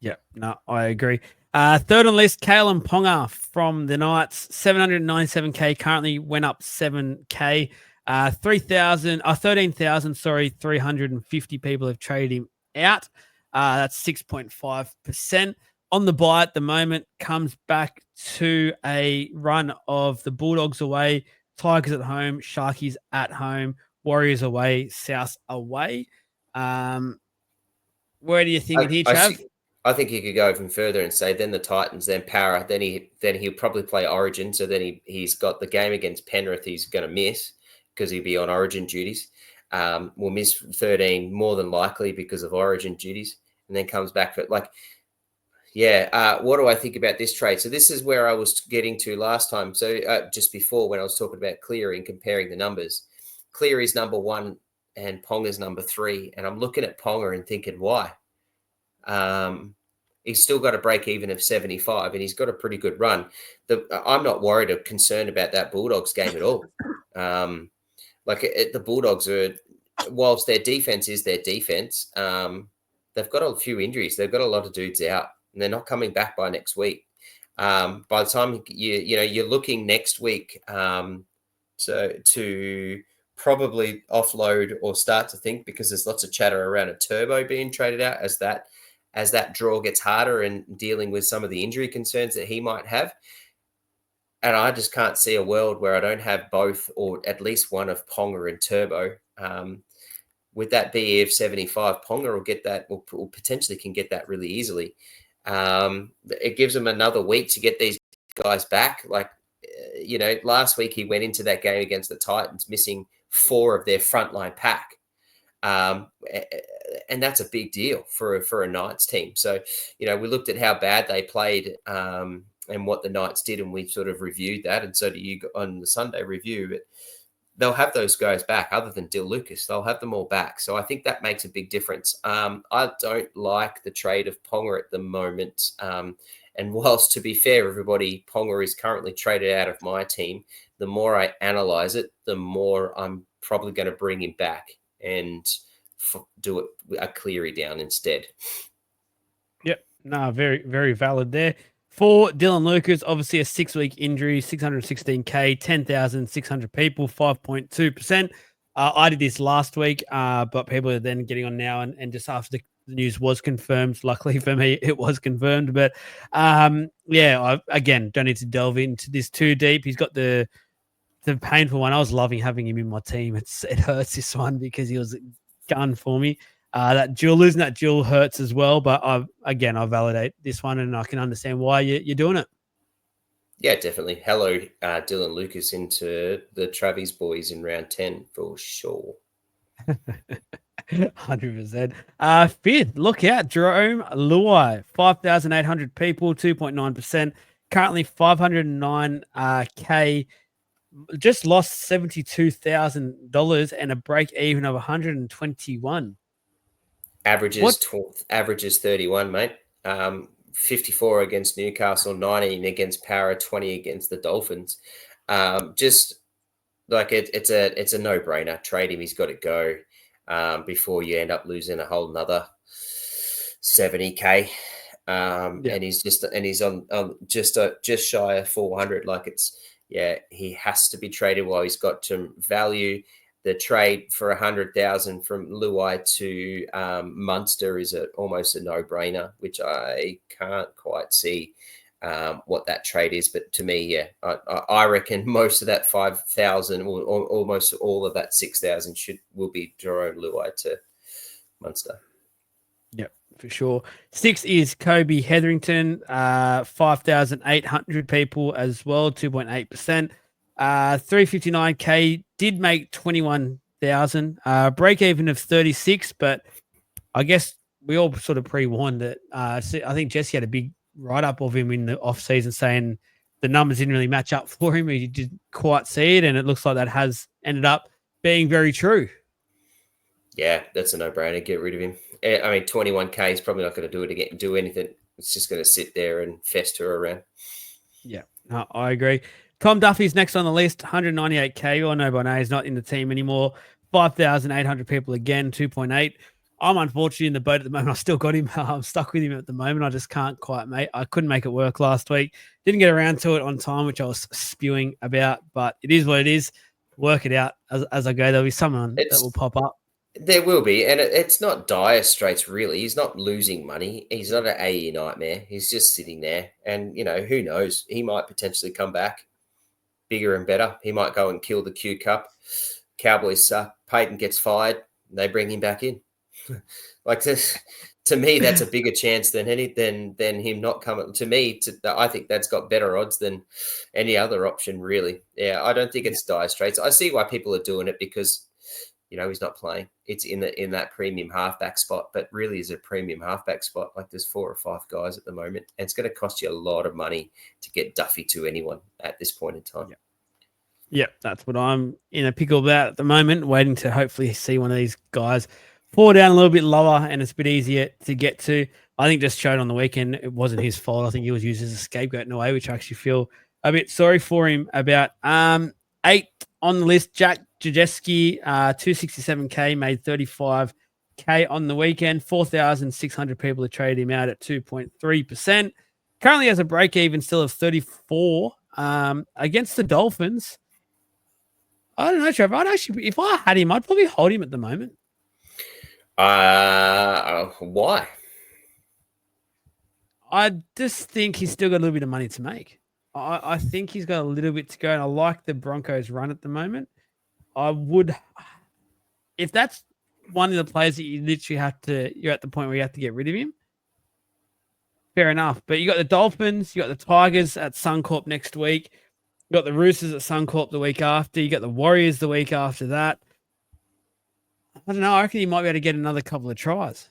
Yeah, no, I agree. Third on the list, Kalen Ponga from the Knights, 797K, currently went up 7K. 13,350 people have traded him out. That's 6.5%. On the buy at the moment, comes back to a run of the Bulldogs away, Tigers at home, Sharkies at home, Warriors away, South away. Where do you think here, Trav? I think he could go even further and say then the Titans, then Para, then he'll probably play Origin. So then he's got the game against Penrith he's going to miss because he'll be on Origin duties. Will miss 13 more than likely because of Origin duties, and then comes back for what do I think about this trade? So this is where I was getting to last time. So just before, when I was talking about Cleary and comparing the numbers, Cleary's number 1 and Ponga's number 3, and I'm looking at Ponga and thinking why. He's still got a break even of 75, and he's got a pretty good run. I'm not worried or concerned about that Bulldogs game at all. The Bulldogs are, whilst their defense is their defense, they've got a few injuries. They've got a lot of dudes out, and they're not coming back by next week. By the time you're looking next week to probably offload or start to think, because there's lots of chatter around a Turbo being traded out as that draw gets harder and dealing with some of the injury concerns that he might have. And I just can't see a world where I don't have both, or at least one of Ponga and Turbo. With that BE of 75, Ponga will get that, or potentially can get that really easily. It gives them another week to get these guys back. Last week he went into that game against the Titans missing 4 of their frontline pack. And that's a big deal for a Knights team. So, we looked at how bad they played and what the Knights did, and we sort of reviewed that. And so do you on the Sunday review. But they'll have those guys back, other than Dill Lucas. They'll have them all back. So I think that makes a big difference. I don't like the trade of Ponga at the moment. And whilst, to be fair, everybody, Ponga is currently traded out of my team, the more I analyze it, the more I'm probably going to bring him back and do it a Cleary down instead. Yep. No, very, very valid there. For Dylan Lucas, obviously a 6-week injury, 616K, 10,600 people, 5.2%. I did this last week, but people are then getting on now and just after the news was confirmed. Luckily for me, it was confirmed. But I again don't need to delve into this too deep. He's got the painful one. I was loving having him in my team. It hurts this one because he was a gun for me. Losing that duel hurts as well. But I validate this one, and I can understand why you're doing it. Yeah, definitely. Hello, Dylan Lucas into the Travis boys in round 10 for sure. 100%. Fifth, look out, Jerome Luai, 5,800 people, 2.9%. Currently 509K. Just lost $72,000 and a break even of 121. Averages 31, mate. 54 against Newcastle, 19 against Para, 20 against the Dolphins. Just like it's a no-brainer. Trade him. He's got to go before you end up losing a whole nother 70K. And he's on just shy of 400. Like he has to be traded while he's got some value. The trade for 100,000 from Luai to Munster is almost a no-brainer, which I can't quite see what that trade is. But to me, I reckon most of that 5,000 or almost all of that 6,000 will be Jerome Luai to Munster. Yep, for sure. 6 is Kobe Hetherington, 5,800 people as well, 2.8%. 359K did make 21,000. Break even of 36, but I guess we all sort of pre-warned that. I think Jesse had a big write-up of him in the off-season saying the numbers didn't really match up for him. He didn't quite see it, and it looks like that has ended up being very true. Yeah, that's a no-brainer. Get rid of him. I mean, 21K is probably not going to do it again, do anything. It's just going to sit there and fester around. Yeah, no, I agree. Tom Duffy's next on the list, 198K. Or no, Bonet is not in the team anymore. 5,800 people again, 2.8. I'm unfortunately in the boat at the moment. I still got him. I'm stuck with him at the moment. I just can't quite I couldn't make it work last week. Didn't get around to it on time, which I was spewing about, but it is what it is. Work it out as I go. There'll be someone that will pop up. There will be, and it's not dire straits, really. He's not losing money. He's not an AE nightmare. He's just sitting there, and, who knows? He might potentially come back bigger and better. He might go and kill the Q Cup. Cowboys suck. Peyton gets fired. They bring him back in. Like this, to me, that's a bigger chance than him not coming. To me, I think that's got better odds than any other option, really. Yeah, I don't think it's dire straits. I see why people are doing it because he's not playing. It's in that premium halfback spot, but really is a premium halfback spot. Like there's 4 or 5 guys at the moment, and it's going to cost you a lot of money to get Duffy to anyone at this point in time. Yep, that's what I'm in a pickle about at the moment, waiting to hopefully see one of these guys fall down a little bit lower and it's a bit easier to get to. I think just showed on the weekend it wasn't his fault. I think he was used as a scapegoat in a way, which I actually feel a bit sorry for him about. 8 on the list, Jack Jajeski, 267K, made 35K on the weekend. 4,600 people have traded him out at 2.3%. Currently has a break even still of 34 against the Dolphins. I don't know, Trevor. If I had him, I'd probably hold him at the moment. Why? I just think he's still got a little bit of money to make. I think he's got a little bit to go, and I like the Broncos' run at the moment. I would, if that's one of the players that you literally you're at the point where you have to get rid of him, fair enough. But you got the Dolphins, you got the Tigers at Suncorp next week, you got the Roosters at Suncorp the week after, you got the Warriors the week after that. I don't know. I reckon he might be able to get another couple of tries.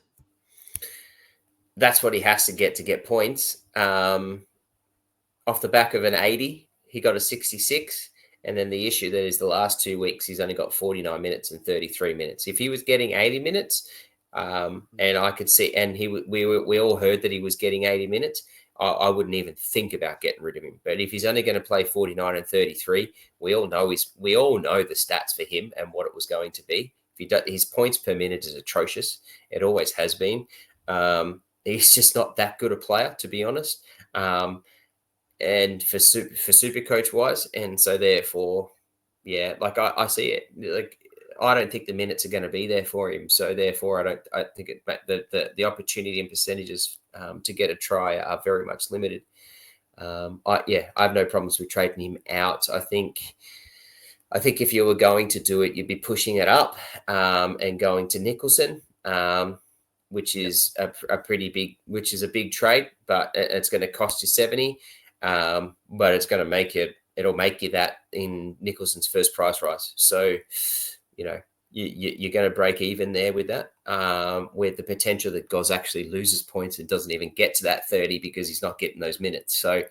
That's what he has to get points. Off the back of an 80, he got a 66. And then the issue that is the last 2 weeks, he's only got 49 minutes and 33 minutes. If he was getting 80 minutes, and I could see, and we all heard that he was getting 80 minutes, I wouldn't even think about getting rid of him. But if he's only going to play 49 and 33, we all know the stats for him and what it was going to be. His points per minute is atrocious. It always has been. He's just not that good a player, to be honest. And for Supercoach wise, and so therefore, yeah, like I see it. Like I don't think the minutes are going to be there for him. So therefore, I think the opportunity and percentages to get a try are very much limited. I have no problems with trading him out. I think if you were going to do it, you'd be pushing it up and going to Nicholson, which is a big trade, but it's going to cost you 70. But it's going to make you. It'll make you that in Nicholson's first price rise. So, you're going to break even there with that, with the potential that Goz actually loses points and doesn't even get to that 30 because he's not getting those minutes. So,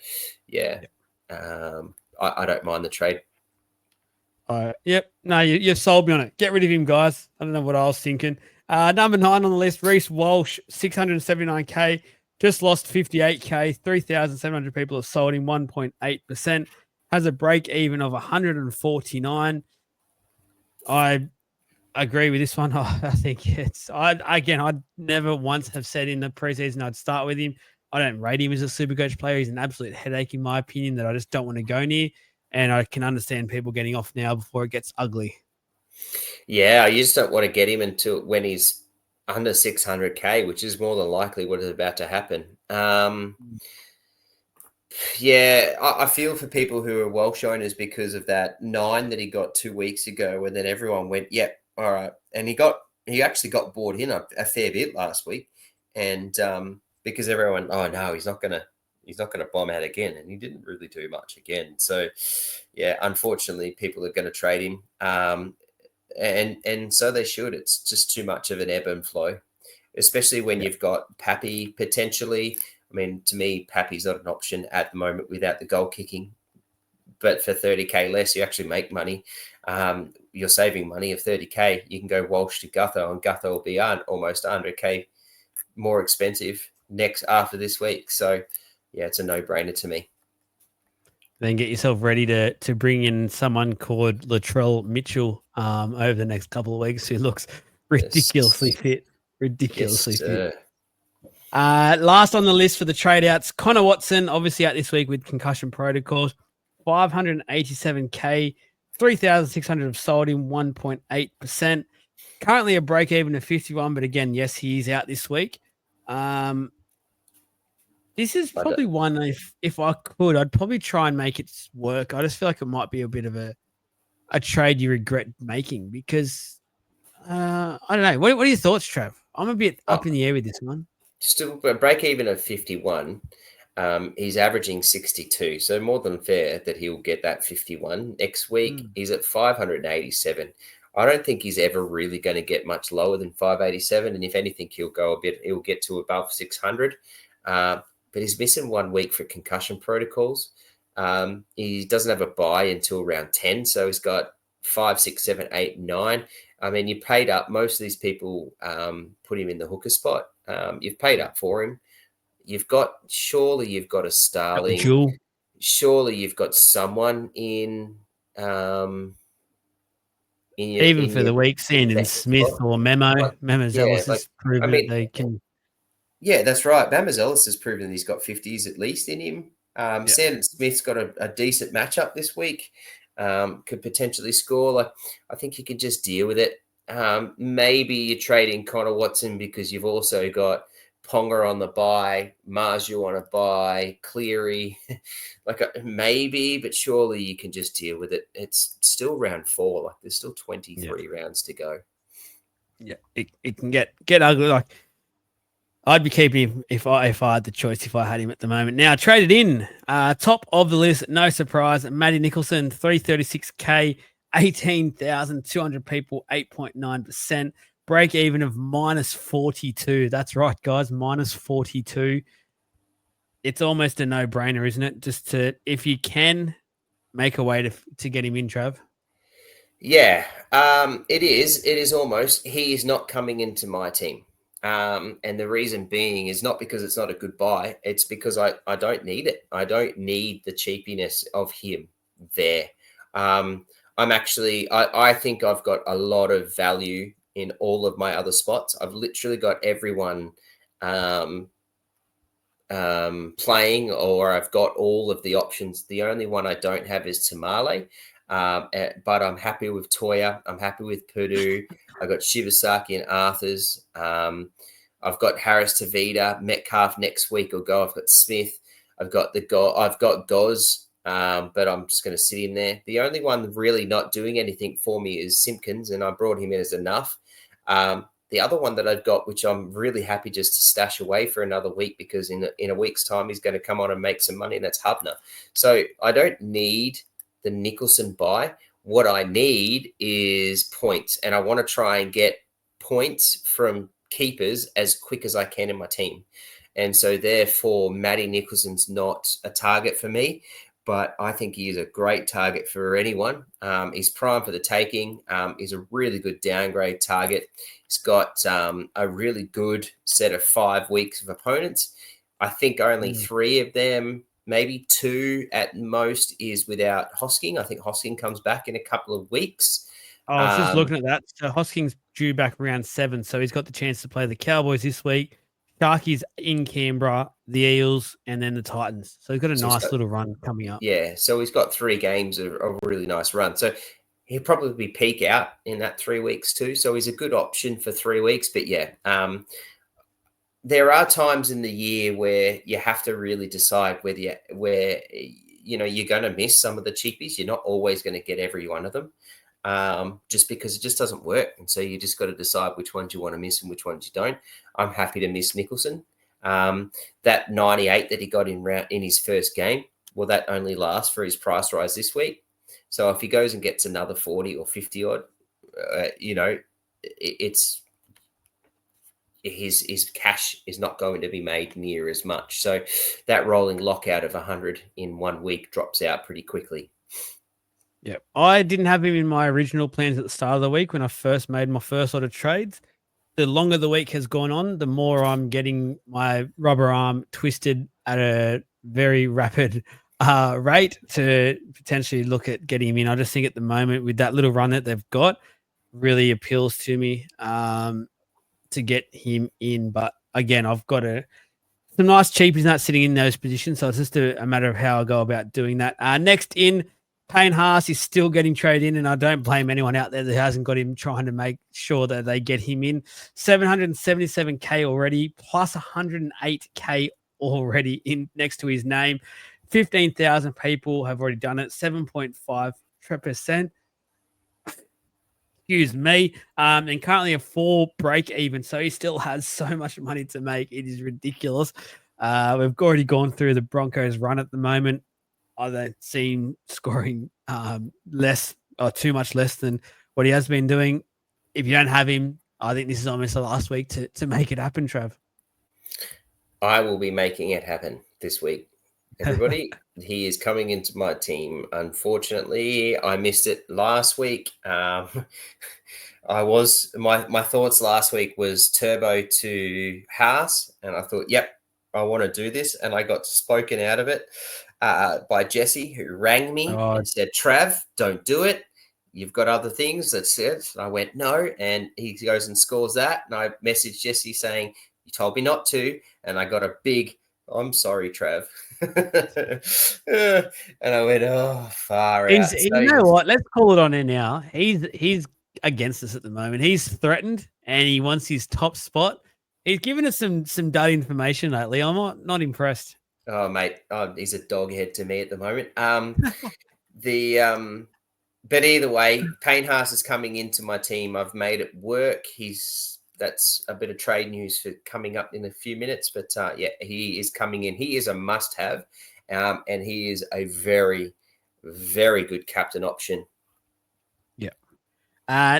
I don't mind the trade. Yep. No, you've sold me on it. Get rid of him, guys. I don't know what I was thinking. Number 9 on the list, Reece Walsh, 679K. Just lost 58K. 3,700 people have sold him, 1.8%. Has a break even of 149. I agree with this one. I think I'd never once have said in the preseason I'd start with him. I don't rate him as a Supercoach player. He's an absolute headache, in my opinion, that I just don't want to go near. And I can understand people getting off now before it gets ugly. Yeah, you just don't want to get him until when he's under 600K, which is more than likely what is about to happen. Yeah, I feel for people who are Welsh owners because of that 9 that he got 2 weeks ago, and then everyone went, "Yep, all right," and he actually got bought in a fair bit last week, and because everyone, oh no, he's not gonna bomb out again, and he didn't really do much again. So, yeah, unfortunately, people are going to trade him, and so they should. It's just too much of an ebb and flow, especially when you've got Pappy potentially. I mean, to me, Pappy's not an option at the moment without the goal kicking. But for 30K less, you actually make money. You're saving money of 30K. You can go Walsh to Gutho, and Gutho will be almost 100K more expensive after this week. So, yeah, it's a no-brainer to me. Then get yourself ready to bring in someone called Latrell Mitchell over the next couple of weeks who looks ridiculously fit. Ridiculously fit. Last on the list for the trade outs, Connor Watson, obviously out this week with concussion protocols, 587K, 3,600 have sold him, 1.8%. Currently a break even of 51, but again, yes, he is out this week. This is probably one, if I could, I'd probably try and make it work. I just feel like it might be a bit of a trade you regret making because I don't know. What are your thoughts, Trav? I'm a bit up in the air with this one. Still a break even of 51. He's averaging 62, so more than fair that he'll get that 51 next week. He's at 587. I don't think he's ever really going to get much lower than 587, and if anything, he'll get to above 600. But he's missing 1 week for concussion protocols. He doesn't have a bye until round 10, so he's got 5, 6, 7, 8, 9. I mean, you paid up. Most of these people put him in the hooker spot. You've paid up for him. Surely you've got a Starling. Surely you've got someone in. Even for the weeks in Smith or Memo. Ellis has proven they can. Yeah, that's right. Ellis has proven he's got 50s at least in him. Sam Smith's got a decent matchup this week. Could potentially score. I think you can just deal with it. Maybe you're trading Connor Watson because you've also got Ponga on the bye, Marju on a bye, Cleary. Maybe, but surely you can just deal with it. It's still round 4. There's still 23 rounds to go. Yeah, it can get ugly. I'd be keeping him if I had the choice, if I had him at the moment. Now, traded in, top of the list, no surprise, Matty Nicholson, 336K, 18,200 people, 8.9%. Break even of minus 42. That's right, guys, minus 42. It's almost a no-brainer, isn't it? Just if you can, make a way to get him in, Trav. Yeah, it is. It is almost. He is not coming into my team. And the reason being is not because it's not a good buy. It's because I don't need it. I don't need the cheapiness of him there. I think I've got a lot of value in all of my other spots. I've literally got everyone playing, or I've got all of the options. The only one I don't have is Tamale. But I'm happy with Toya. I'm happy with Purdue. I got Shibasaki and Arthurs. I've got Harris Tavita, Metcalf next week will go. I've got Smith. I've got Goz, but I'm just going to sit him there. The only one really not doing anything for me is Simpkins, and I brought him in as enough. The other one that I've got, which I'm really happy just to stash away for another week, because in a week's time he's going to come on and make some money, and that's Hubner. So I don't need the Nicholson buy. What I need is points, and I want to try and get points from keepers as quick as I can in my team. And so therefore, Matty Nicholson's not a target for me, but I think he is a great target for anyone. He's prime for the taking. He's a really good downgrade target. He's got a really good set of 5 weeks of opponents. I think only 3 of them, maybe 2 at most, is without Hosking. I think Hosking comes back in a couple of weeks. I was just looking at that. So Hosking's due back round 7, so he's got the chance to play the Cowboys this week, Sharkies in Canberra, the Eels, and then the Titans. So he's got a nice little run coming up. Yeah, so he's got 3 games of a really nice run. So he'll probably be peak out in that 3 weeks too. So he's a good option for 3 weeks. But yeah, there are times in the year where you have to really decide where you're going to miss some of the cheapies. You're not always going to get every one of them. Just because it just doesn't work. And so you just got to decide which ones you want to miss and which ones you don't. I'm happy to miss Nicholson. That 98 that he got in his first game, well, that only lasts for his price rise this week. So if he goes and gets another 40 or 50 odd, it's his cash is not going to be made near as much. So that rolling lockout of 100 in 1 week drops out pretty quickly. Yeah, I didn't have him in my original plans at the start of the week when I first made my first lot of trades. The longer the week has gone on, the more I'm getting my rubber arm twisted at a very rapid rate to potentially look at getting him in. I just think at the moment, with that little run that they've got, really appeals to me to get him in. But again, I've got some nice cheapies not sitting in those positions, so it's just a matter of how I go about doing that. Next in, Payne Haas is still getting traded in, and I don't blame anyone out there that hasn't got him, trying to make sure that they get him in. 777K already, plus 108K already in next to his name. 15,000 people have already done it, 7.5%. Excuse me. And currently a 4 break even, so he still has so much money to make. It is ridiculous. We've already gone through the Broncos run at the moment. I don't see him scoring less or too much less than what he has been doing. If you don't have him, I think this is almost the last week to make it happen, Trav. I will be making it happen this week. Everybody, he is coming into my team. Unfortunately, I missed it last week. My thoughts last week was Turbo to Haas, and I thought, yep, I want to do this, and I got spoken out of it by Jesse, who rang me and said, Trav, don't do it. You've got other things that said. I went, no. And he goes and scores that. And I messaged Jesse saying, you told me not to. And I got a big, I'm sorry, Trav. And I went, oh, far out. You know what? Let's call it on it now. He's against us at the moment. He's threatened and he wants his top spot. He's given us some data information lately. I'm not impressed. Oh, mate, he's a dog head to me at the moment. But either way, Payne Haas is coming into my team. I've made it work. That's a bit of trade news for coming up in a few minutes. But yeah, he is coming in. He is a must-have, and he is a very, very good captain option. Yeah.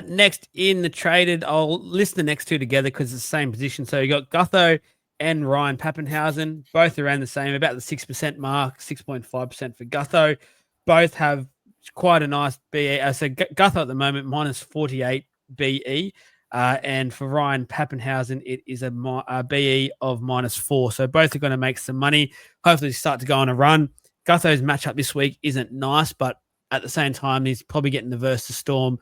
Next in the traded, I'll list the next 2 together because it's the same position. So you got Gutho and Ryan Pappenhausen, both around the same, about the 6% mark, 6.5% for Gutho. Both have quite a nice BE. So Gutho at the moment, minus 48 BE. And for Ryan Pappenhausen, it is a BE of -4. So both are going to make some money. Hopefully start to go on a run. Gutho's matchup this week isn't nice, but at the same time, he's probably getting the Versus Storm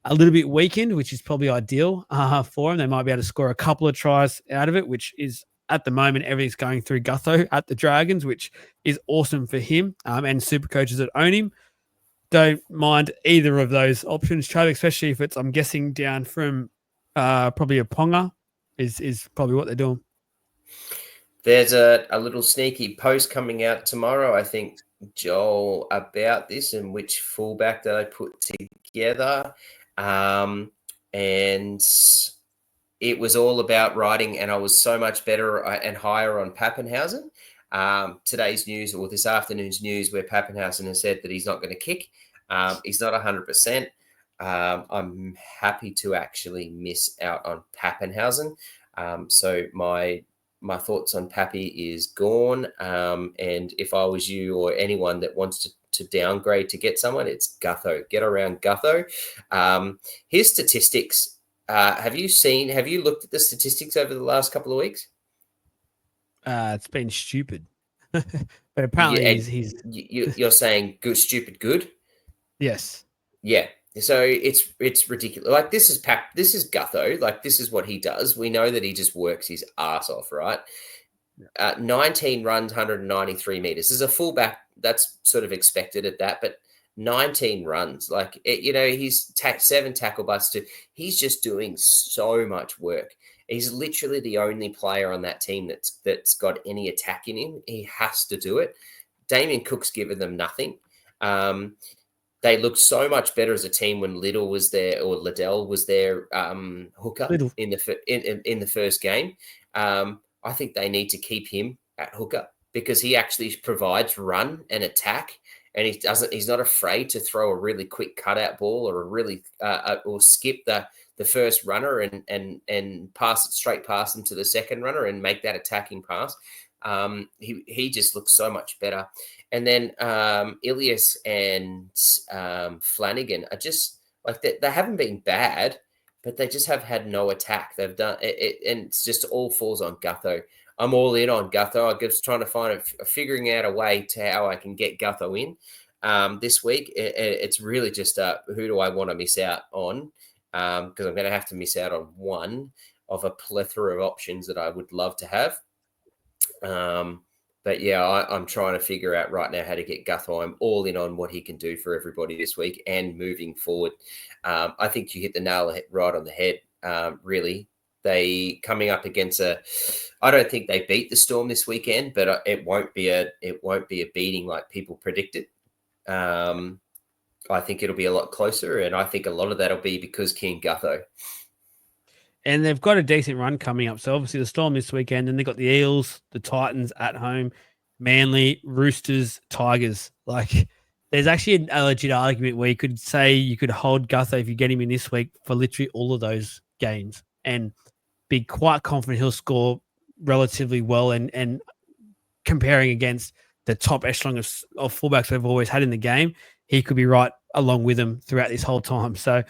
a little bit weakened, which is probably ideal for him. They might be able to score a couple of tries out of it, which is, at the moment, everything's going through Gutho at the Dragons, which is awesome for him and super coaches that own him. don't mind either of those options, Trav, especially if it's, I'm guessing, down from probably a Ponga is probably what they're doing. There's a little sneaky post coming out tomorrow, I think, Joel, about this and which fullback that I put together. And it was all about writing, and I was so much better and higher on Pappenhausen. Today's news, or this afternoon's news, where Pappenhausen has said that he's not going to kick. He's not 100%. I'm happy to actually miss out on Pappenhausen. So my thoughts on Pappy is gone. And if I was you or anyone that wants to downgrade to get someone, it's Gutho. Get around Gutho. His statistics. Have you looked at the statistics over the last couple of weeks? It's been stupid. But apparently you're saying good, stupid, good. Yes. Yeah. So it's ridiculous. Like this is Gutho. Like this is what he does. We know that he just works his ass off, right? 19 runs, 193 meters. As a fullback, that's sort of expected at that, but 19 runs, like he's 7 tackle busts. He's just doing so much work. He's literally the only player on that team that's got any attack in him. He has to do it. Damien Cook's given them nothing. They looked so much better as a team when Liddell was there, or Liddell was their hooker in the first game. I think they need to keep him at hooker because he actually provides run and attack, and he's not afraid to throw a really quick cutout ball or a really or skip the first runner and pass it straight past him to the second runner and make that attacking pass. He just looks so much better. And then Ilias and Flanagan are just like they haven't been bad, but they just have had no attack. They've done it, and it's just all falls on Gutho. I'm all in on Gutho. I'm just trying to find figuring out a way to how I can get Gutho in this week. It's really just who do I want to miss out on? Because I'm going to have to miss out on one of a plethora of options that I would love to have. But yeah, I'm trying to figure out right now how to get Gutho. I'm all in on what he can do for everybody this week and moving forward. I think you hit the nail right on the head. Really, they coming up against I don't think they beat the Storm this weekend, but it won't be a beating like people predicted. I think it'll be a lot closer, and I think a lot of that'll be because King Gutho. And they've got a decent run coming up. So obviously the Storm this weekend, and they've got the Eels, the Titans at home, Manly, Roosters, Tigers. Like there's actually a legit argument where you could say you could hold Gutho if you get him in this week for literally all of those games and be quite confident he'll score relatively well. And comparing against the top echelon of fullbacks we've always had in the game, he could be right along with them throughout this whole time. So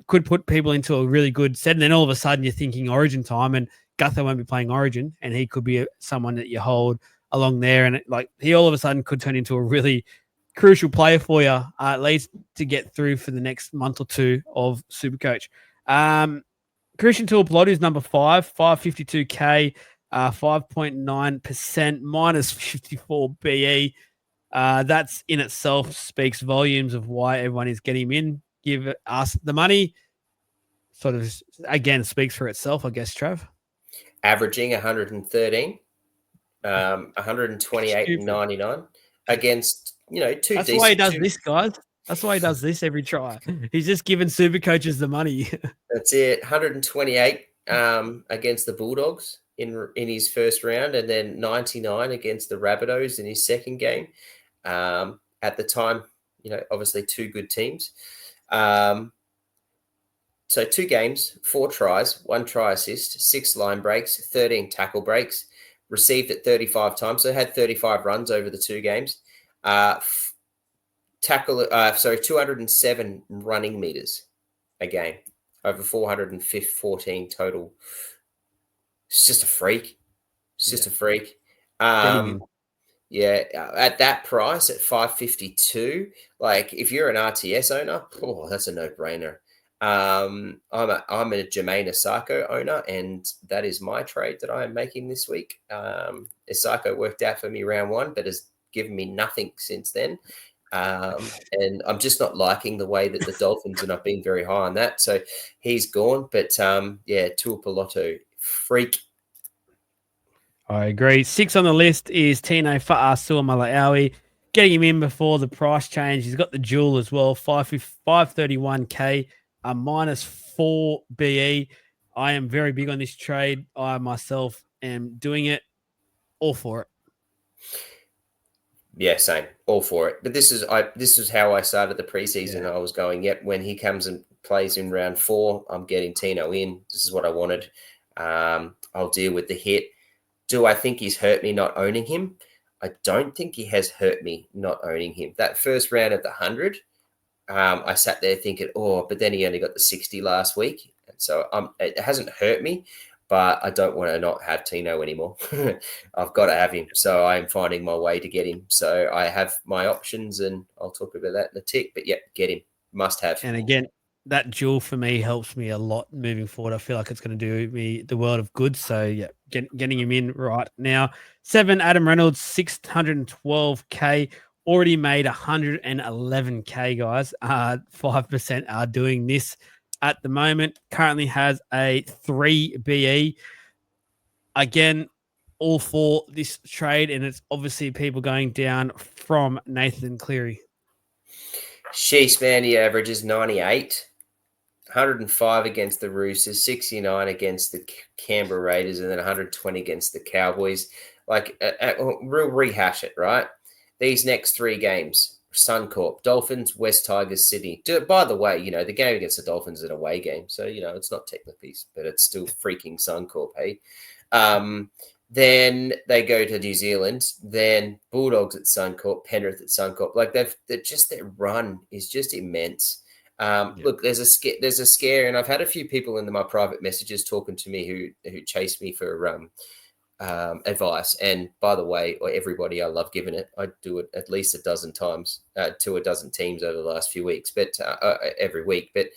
could put people into a really good set. And then all of a sudden you're thinking Origin time, and Gutho won't be playing Origin, and he could be someone that you hold along there. And he all of a sudden could turn into a really crucial player for you, at least to get through for the next month or two of Supercoach. Christian Tuipulotu is number 5, 552K, 5.9%, minus 54 BE. That's in itself speaks volumes of why everyone is getting him in. Give us the money. Sort of, again, speaks for itself, I guess, Trav. Averaging 113, 128.99 against, two That's decent. why he does this, guys. That's why he does this every try. He's just giving super coaches the money. That's it. 128 against the Bulldogs in his first round, and then 99 against the Rabbitohs in his second game. At the time, obviously 2 good teams. So 2 games, 4 tries, 1 try assist, 6 line breaks, 13 tackle breaks, received it 35 times. So had 35 runs over the 2 games. 207 running meters a game, over 414 total. It's just a freak. It's just a freak. Yeah, at that price, at 552, like if you're an RTS owner, that's a no-brainer. I'm a Jermaine Asako owner, and that is my trade that I am making this week. Asako worked out for me round 1, but has given me nothing since then. And I'm just not liking the way that the Dolphins are not being very high on that. So he's gone. But Tuipulotu, freak. I agree. 6 on the list is Tino Fa'asuamaleaui. Getting him in before the price change. He's got the jewel as well, 531K, a -4 BE. I am very big on this trade. I myself am doing it. All for it. Yeah, same. All for it. But this is how I started the preseason. I was going, yep, when he comes and plays in round 4, I'm getting Tino in. This is what I wanted. I'll deal with the hit. Do I think he's hurt me not owning him? I don't think he has hurt me not owning him. That first round of the 100, I sat there thinking, but then he only got the 60 last week. And so it hasn't hurt me, but I don't want to not have Tino anymore. I've got to have him. So I'm finding my way to get him. So I have my options, and I'll talk about that in a tick. But yeah, get him. Must have. And again, that jewel for me helps me a lot moving forward. I feel like it's going to do me the world of good. So yeah, getting him in right now. 7, Adam Reynolds, 612K. Already made 111K, guys. 5% are doing this at the moment. Currently has a 3 BE. Again, all for this trade, and it's obviously people going down from Nathan Cleary. Sheesh, man, he averages 98, 105 against the Roosters, 69 against the Canberra Raiders, and then 120 against the Cowboys. Like, real rehash it, right? These next 3 games, Suncorp, Dolphins, West Tigers, Sydney. By the way, the game against the Dolphins is an away game. So, it's not technically, but it's still freaking Suncorp, hey? Then they go to New Zealand, then Bulldogs at Suncorp, Penrith at Suncorp. Like, their run is just immense. Look, there's a scare, and I've had a few people in my private messages talking to me who chase me for advice. And by the way, everybody, I love giving it. I do it at least a dozen times to a dozen teams over the last few weeks, but every week. But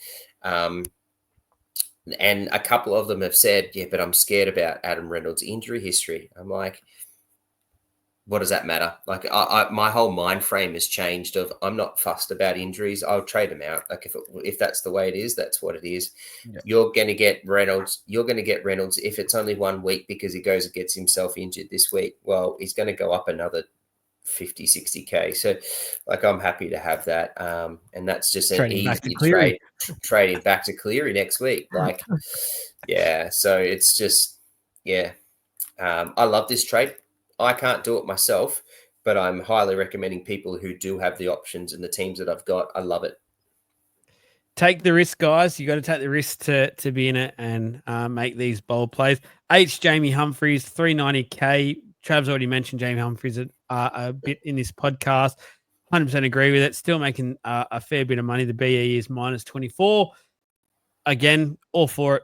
and a couple of them have said, yeah, but I'm scared about Adam Reynolds' injury history. I'm like, what does that matter? Like, my whole mind frame has changed. I'm not fussed about injuries. I'll trade them out. Like, if that's the way it is, that's what it is. Yeah. You're going to get Reynolds. If it's only 1 week because he goes and gets himself injured this week. Well, he's going to go up another 50, 60K. So, like, I'm happy to have that. And that's just an easy trade. Trading back to Cleary next week. Like, yeah. So it's just, yeah. I love this trade. I can't do it myself, but I'm highly recommending people who do have the options and the teams that I've got. I love it. Take the risk, guys. You got to take the risk to be in it and make these bold plays. Jamie Humphries, 390K. Trav's already mentioned Jamie Humphries a bit in this podcast. 100% agree with it. Still making a fair bit of money. The BE is -24. Again, all for it.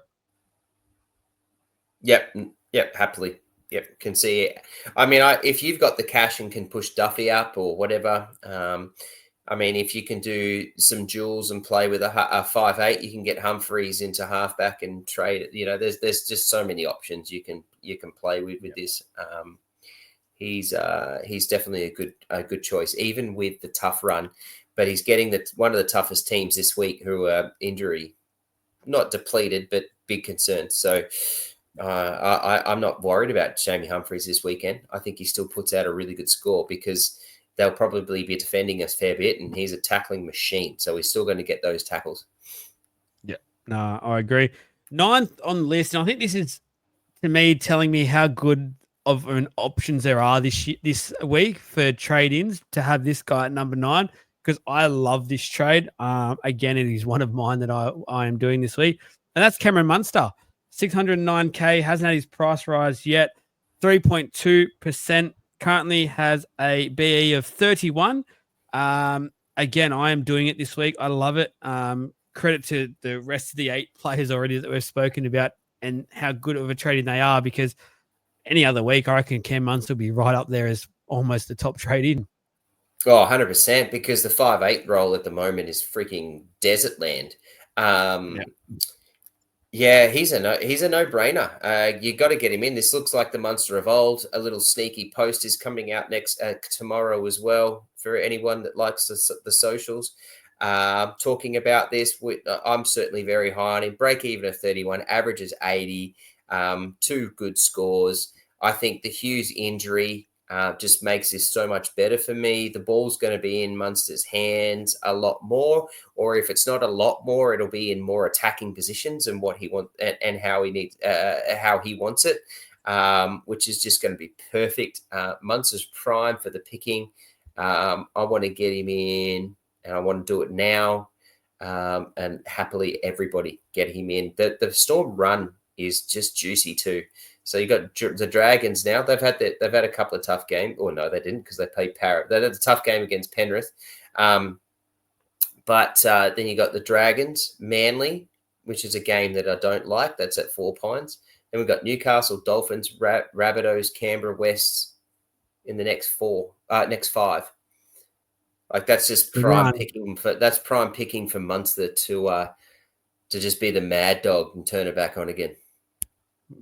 Yep, happily. Yep, can see it. I mean, if you've got the cash and can push Duffy up or whatever, I mean, if you can do some jewels and play with a 5'8", you can get Humphreys into halfback and trade. There's just so many options you can play with this. He's definitely a good choice, even with the tough run. But he's getting one of the toughest teams this week who are injury, not depleted, but big concerns. So I'm not worried about Jamie Humphries this weekend. I think he still puts out a really good score because they'll probably be defending us a fair bit, and he's a tackling machine. So he's still going to get those tackles. Yeah, no, I agree. 9th on the list, and I think this is, to me, telling me how good of an options there are this week for trade-ins to have this guy at number 9, because I love this trade. Again, it is one of mine that I am doing this week, and that's Cameron Munster. 609K, hasn't had his price rise yet. 3.2%, currently has a BE of 31. Again, I am doing it this week. I love it. Credit to the rest of the 8 players already that we've spoken about and how good of a trade they are, because any other week, I reckon Cam Munster will be right up there as almost the top trade in. Oh, 100%, because the 5'8" role at the moment is freaking desert land. Yeah, he's a no-brainer. You got to get him in. This looks like the Munster of old. A little sneaky post is coming out next tomorrow as well for anyone that likes the socials. Talking about this, I'm certainly very high on him. Break even of 31, averages 80, 2 good scores. I think the Hughes injury just makes this so much better for me. The ball's going to be in Munster's hands a lot more, or if it's not a lot more, it'll be in more attacking positions and what he wants and how he needs, how he wants it, which is just going to be perfect. Munster's prime for the picking. I want to get him in, and I want to do it now. And happily, everybody get him in. The Storm run is just juicy too. So you got the Dragons now. They've had a couple of tough games. Or no, they didn't, because they played Parrot. They had a tough game against Penrith. But then you got the Dragons, Manly, which is a game that I don't like. That's at 4 Pines. Then we've got Newcastle, Dolphins, Rabbitohs, Canberra, West in the next 5. Like that's just prime picking for Munster to just be the mad dog and turn it back on again.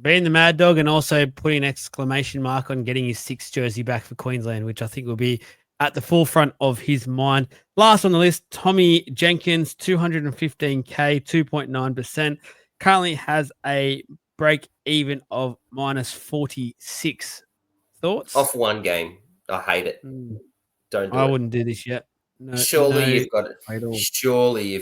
Being the mad dog, and also putting an exclamation mark on getting his 6th jersey back for Queensland, which I think will be at the forefront of his mind. Last on the list, Tommy Jenkins, 215K, 2.9%. Currently has a break even of -46. Thoughts? Off one game. I hate it. Don't do it. I wouldn't do this yet. Surely you've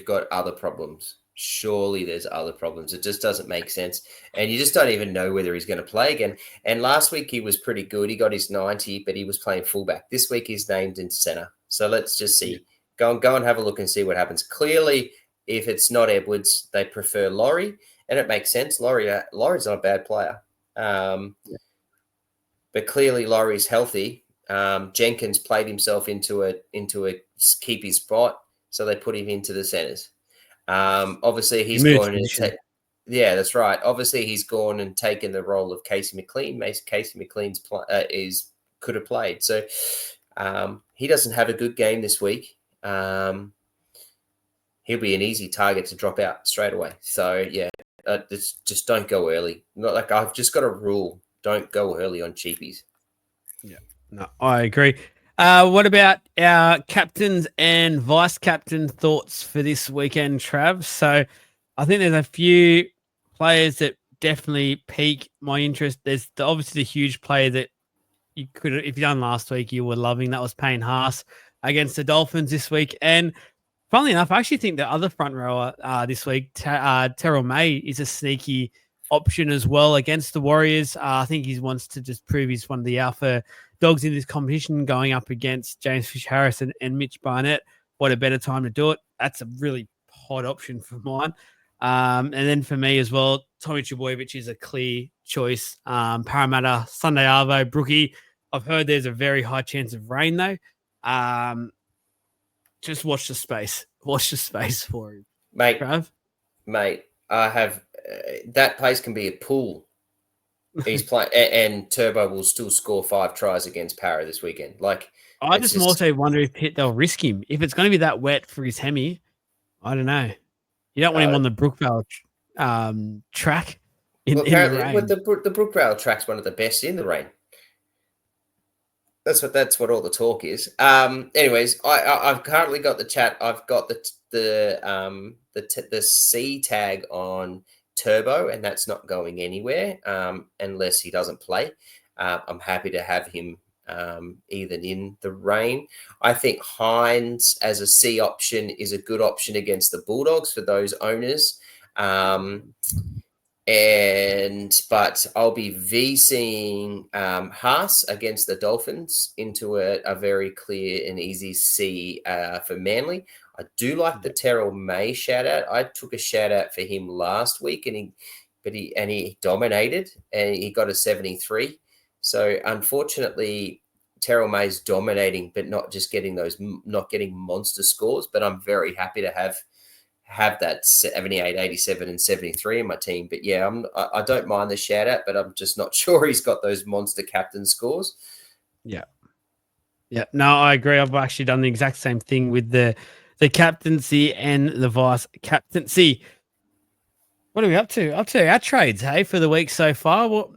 got other problems. Surely there's other problems. It just doesn't make sense. And you just don't even know whether he's going to play again. And last week he was pretty good. He got his 90, but he was playing fullback. This week he's named in center. So let's just see. Yeah. Go and have a look and see what happens. Clearly, if it's not Edwards, they prefer Laurie. And it makes sense. Laurie's not a bad player. But clearly Laurie's healthy. Jenkins played himself into a keep his spot. So they put him into the centers. Obviously he's gone and that's right. Obviously he's gone and taken the role of Casey McLean. Casey McLean's could have played. So he doesn't have a good game this week. He'll be an easy target to drop out straight away. So yeah, just don't go early. Not like I've just got a rule: don't go early on cheapies. Yeah, no, I agree. What about our captains and vice captain thoughts for this weekend, Trav? So I think there's a few players that definitely pique my interest. There's obviously the huge player that you could, if you done last week, you were loving. That was Payne Haas against the Dolphins this week. And funnily enough, I actually think the other front rower this week, Terrell May, is a sneaky option as well against the Warriors. I think he wants to just prove he's one of the alpha dogs in this competition, going up against James Fish-Harris and Mitch Barnett. What a better time to do it. That's a really hot option for mine. And then for me as well, Tommy Trbojevic is a clear choice. Parramatta, Sunday Arvo, Brookie. I've heard there's a very high chance of rain though. Just watch the space. Watch the space for him. Mate, Trav? Mate, I have that place can be a pool. He's playing, and Turbo will still score 5 tries against Para this weekend. Like, I just more so wonder if they'll risk him. If it's going to be that wet for his hemi, I don't know. You don't want him on the Brookvale track in the rain. With the Brookvale track's one of the best in the rain. That's what all the talk is. Anyways, I've currently got the chat. I've got the C tag on Turbo, and that's not going anywhere unless he doesn't play. I'm happy to have him even in the rain. I think Hines as a C option is a good option against the Bulldogs for those owners. But I'll be VCing Haas against the Dolphins into a very clear and easy C for Manly. I do like the Terrell May shout out. I took a shout out for him last week, and he dominated, and he got a 73. So unfortunately, Terrell May's dominating, but not getting monster scores. But I'm very happy to have that 78, 87, and 73 in my team. But yeah, I don't mind the shout out, but I'm just not sure he's got those monster captain scores. Yeah. No, I agree. I've actually done the exact same thing with the captaincy and the vice captaincy. What are we up to? Up to our trades, hey, for the week so far. Well,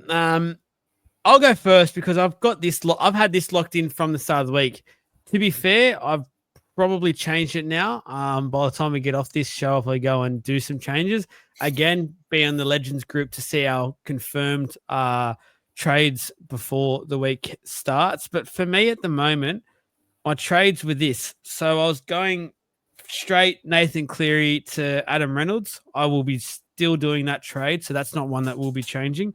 I'll go first because I've got this. I've had this locked in from the start of the week. To be fair, I've probably changed it now. By the time we get off this show, I'll probably go and do some changes. Again, be on the Legends group to see our confirmed trades before the week starts. But for me at the moment, my trades were this. So I was going straight Nathan Cleary to Adam Reynolds. I will be still doing that trade, so that's not one that will be changing.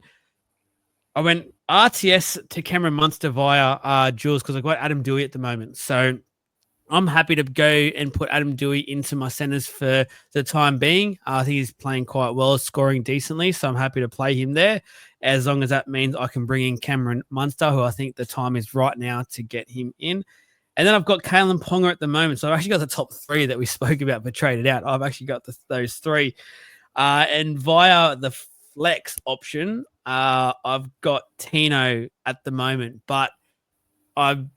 I went RTS to Cameron Munster via Jules because I've got Adam Dewey at the moment. So I'm happy to go and put Adam Dewey into my centers for the time being. I think he's playing quite well, scoring decently. So I'm happy to play him there as long as that means I can bring in Cameron Munster, who I think the time is right now to get him in. And then I've got Kalen Ponga at the moment. So I've actually got the top three that we spoke about but traded out. I've actually got those three. And via the flex option, I've got Tino at the moment, but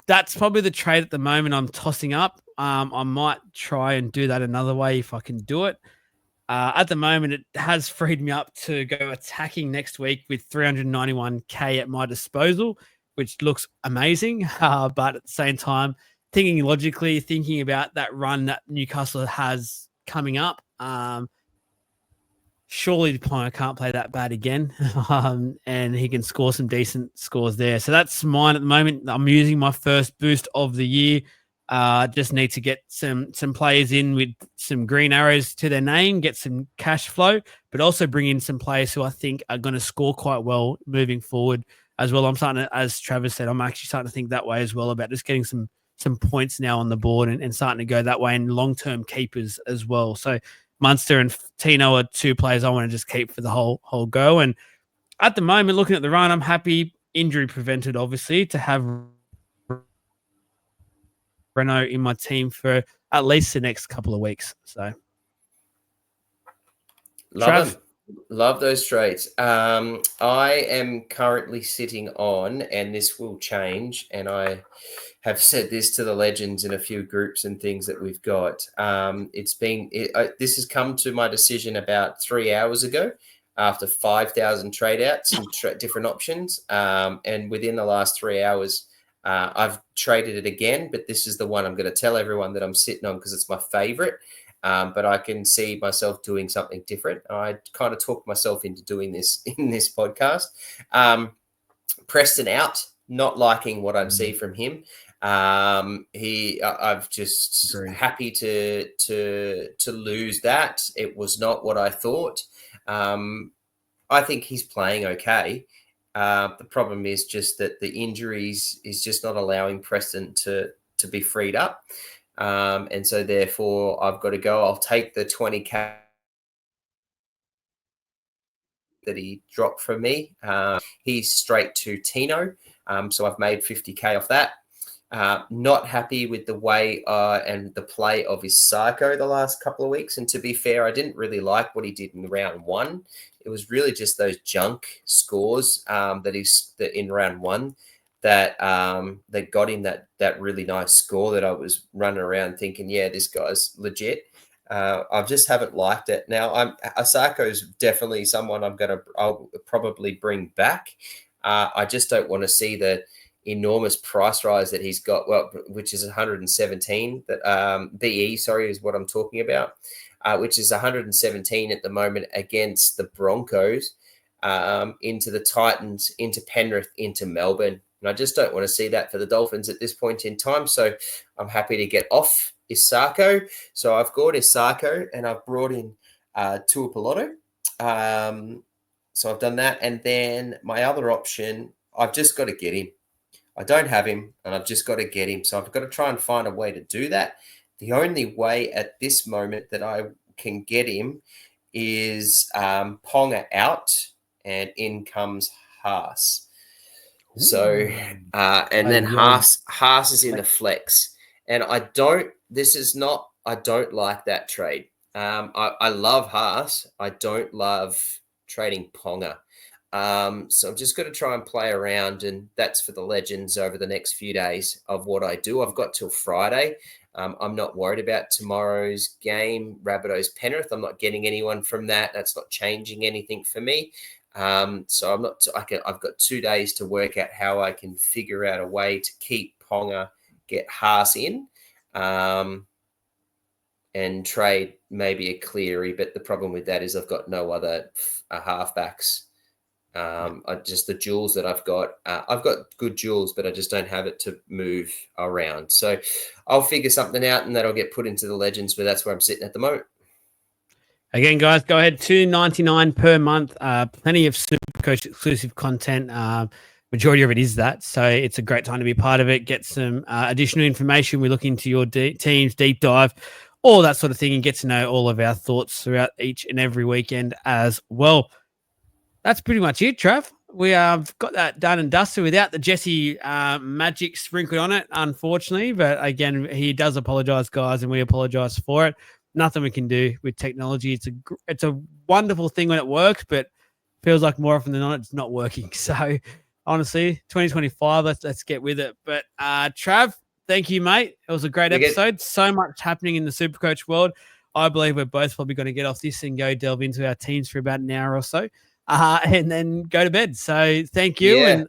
that's probably the trade at the moment I'm tossing up. I might try and do that another way if I can do it. At the moment, it has freed me up to go attacking next week with 391k at my disposal, which looks amazing. But at the same time, thinking logically, thinking about that run that Newcastle has coming up, surely Ponga can't play that bad again, and he can score some decent scores there. So that's mine at the moment. I'm using my first boost of the year. Just need to get some players in with some green arrows to their name, get some cash flow, but also bring in some players who I think are going to score quite well moving forward as well. I'm starting to, as Travis said, I'm actually starting to think that way as well about just getting some points now on the board and starting to go that way and long-term keepers as well. So Munster and Tino are two players I want to just keep for the whole go. And at the moment, looking at the run, I'm happy, injury prevented, obviously, to have Renault in my team for at least the next couple of weeks. So, Love them. Love those trades. I am currently sitting on, and this will change, and I have said this to the legends in a few groups and things that we've got. This has come to my decision about 3 hours ago after 5,000 trade outs and different options. And within the last 3 hours, I've traded it again, but this is the one I'm going to tell everyone that I'm sitting on because it's my favorite. But I can see myself doing something different. I kind of talked myself into doing this in this podcast. Preston out, not liking what I see from him. I've just happy to lose that. It was not what I thought. I think he's playing okay. The problem is just that the injuries is just not allowing Preston to be freed up. And so therefore I've got to go. I'll take the 20k that he dropped from me. He's straight to Tino. So I've made 50k off that. Not happy with the way and the play of his Psycho the last couple of weeks. And to be fair, I didn't really like what he did in round one. It was really just those junk scores that in round one that got him that really nice score that I was running around thinking, yeah, this guy's legit. I just haven't liked it. Now, Asako's definitely someone I'll probably bring back. I just don't want to see the enormous price rise that he's got, which is 117. That BE, sorry, is what I'm talking about, which is 117 at the moment against the Broncos, into the Titans, into Penrith, into Melbourne. And I just don't want to see that for the Dolphins at this point in time. So I'm happy to get off Isako. So I've got Isako and I've brought in Tuapoloto. So I've done that. And then my other option, I've just got to get him. I don't have him and I've just got to get him. So I've got to try and find a way to do that. The only way at this moment that I can get him is Ponga out and in comes Haas. So, and then Haas is in the flex. And I don't like that trade. I love Haas. I don't love trading Ponga. So I'm just going to try and play around, and that's for the legends over the next few days of what I do. I've got till Friday. I'm not worried about tomorrow's game, Rabbitohs Penrith. I'm not getting anyone from that. That's not changing anything for me. So I'm not. I've got 2 days to work out how I can figure out a way to keep Ponga, get Haas in, and trade maybe a Cleary. But the problem with that is I've got no other halfbacks. Just the duels that I've got good duels, but I just don't have it to move around. So I'll figure something out, and that'll get put into the legends. But that's where I'm sitting at the moment. Again, guys, go ahead. $2.99 per month. Plenty of Supercoach exclusive content. Majority of it is that, so it's a great time to be part of it. Get some additional information. We look into your team's deep dive, all that sort of thing, and get to know all of our thoughts throughout each and every weekend as well. That's pretty much it, Trav. We have got that done and dusted without the Jesse magic sprinkled on it, unfortunately. But again, he does apologise, guys, and we apologise for it. Nothing we can do with technology. It's a wonderful thing when it works, but feels like more often than not it's not working. So honestly, 2025, let's get with it. But Trav, thank you, mate. It was a great episode. So much happening in the Supercoach world. I believe we're both probably going to get off this and go delve into our teams for about an hour or so. And then go to bed. So thank you, and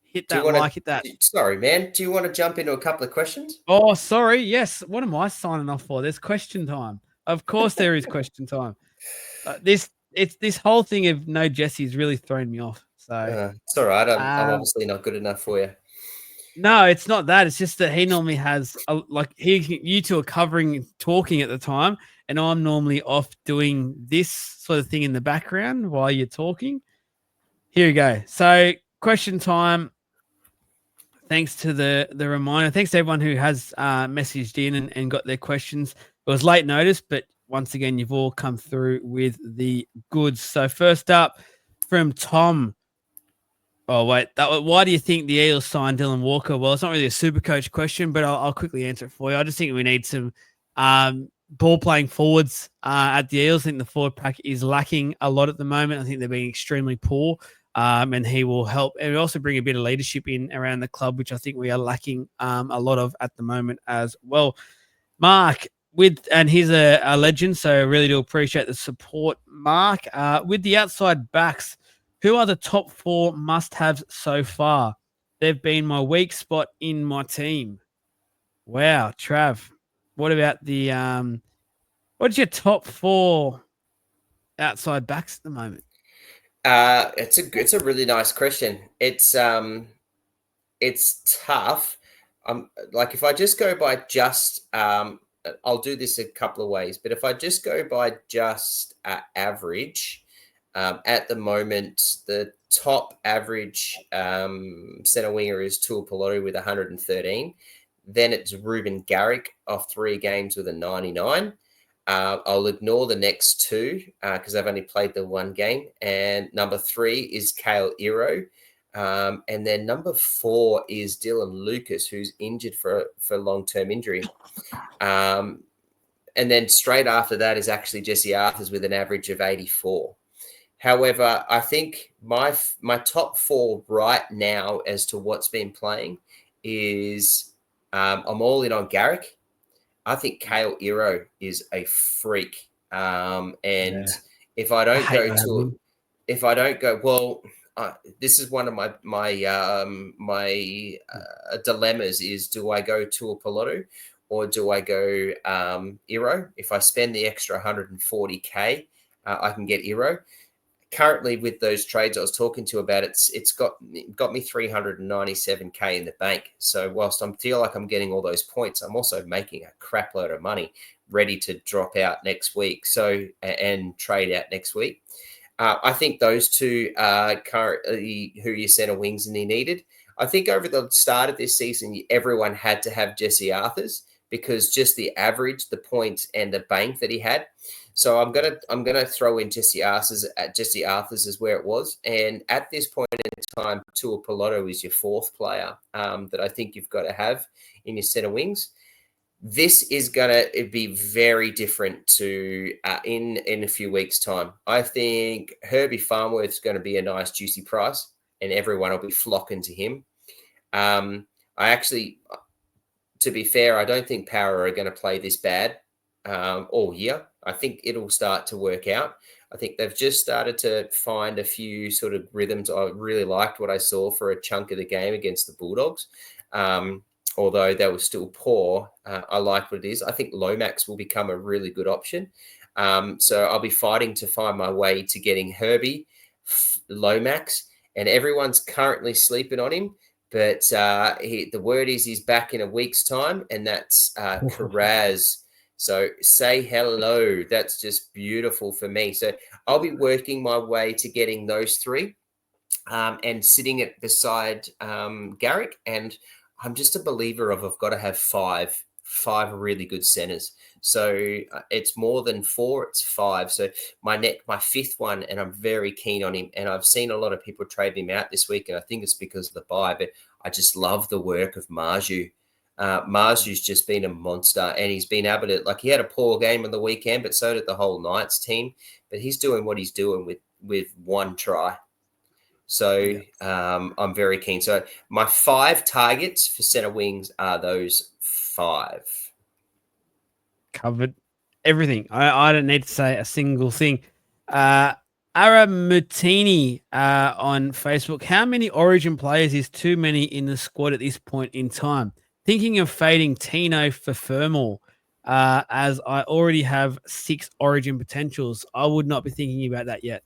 hit that. Sorry, man. Do you want to jump into a couple of questions? Oh, sorry. Yes. What am I signing off for? There's question time. Of course, there is question time. This whole thing of no Jesse has really thrown me off. So it's all right. I'm obviously not good enough for you. No, it's not that. It's just that he normally has you two are talking at the time, and I'm normally off doing this sort of thing in the background while you're talking. Here we go. So question time. Thanks to the reminder. Thanks to everyone who has messaged in and got their questions. It was late notice, but once again, you've all come through with the goods. So first up from Tom. Oh, wait. Why do you think the Eels signed Dylan Walker? Well, it's not really a super coach question, but I'll quickly answer it for you. I just think we need some ball-playing forwards at the Eels. I think the forward pack is lacking a lot at the moment. I think they're being extremely poor, and he will help. And also bring a bit of leadership in around the club, which I think we are lacking a lot of at the moment as well. Mark, and he's a legend, so I really do appreciate the support, Mark. With the outside backs, who are the top 4 must-haves so far? They've been my weak spot in my team. Wow, Trav. What about the what's your top 4 outside backs at the moment? It's a really nice question. It's tough. Like if I just go by just I'll do this a couple of ways, but if I just go by just average, at the moment, the top average centre winger is Tuapolotu with 113. Then it's Ruben Garrick off 3 games with a 99. I'll ignore the next 2 because I've only played the 1 game. And number 3 is Kale Iro. And then number 4 is Dylan Lucas, who's injured for long-term injury. And then straight after that is actually Jesse Arthurs with an average of 84. However, I think my top 4 right now as to what's been playing is I'm all in on Garrick. I think Kale Iro is a freak. If I don't go, this is one of my dilemmas is, do I go to a Piloto or do I go Iro? If I spend the extra 140K, I can get Iro. Currently, with those trades I was talking to about, it's got me 397K in the bank. So whilst I feel like I'm getting all those points, I'm also making a crap load of money ready to drop out next week. And trade out next week. I think those 2 are currently who your centre wings and he needed. I think over the start of this season, everyone had to have Jesse Arthurs because just the average, the points, and the bank that he had. So I'm gonna throw in Jesse Arthurs is where it was, and at this point in time, Tuapolotu is your 4th player that I think you've got to have in your centre wings. This is gonna be very different to in a few weeks' time. I think Herbie Farnworth's going to be a nice juicy price, and everyone will be flocking to him. to be fair, I don't think Power are going to play this bad all year. I think it'll start to work out. I think they've just started to find a few sort of rhythms. I really liked what I saw for a chunk of the game against the Bulldogs. Although they were still poor, I like what it is. I think Lomax will become a really good option. So I'll be fighting to find my way to getting Herbie, Lomax, and everyone's currently sleeping on him. But the word is he's back in a week's time, and that's Karaz. So say hello. That's just beautiful for me. So I'll be working my way to getting those three and sitting it beside Garrick. And I'm just a believer of I've got to have five really good centers. So it's more than 4, it's 5. So my fifth one, and I'm very keen on him. And I've seen a lot of people trade him out this week, and I think it's because of the bye, but I just love the work of Marju. Marju's just been a monster, and he's been able to, he had a poor game on the weekend, but so did the whole Knights team. But he's doing what he's doing with one try. So I'm very keen. So my 5 targets for centre wings are those 5. Covered everything. I don't need to say a single thing. Aramutini on Facebook. How many Origin players is too many in the squad at this point in time? Thinking of fading Tino for Fermor, as I already have 6 Origin potentials. I would not be thinking about that yet,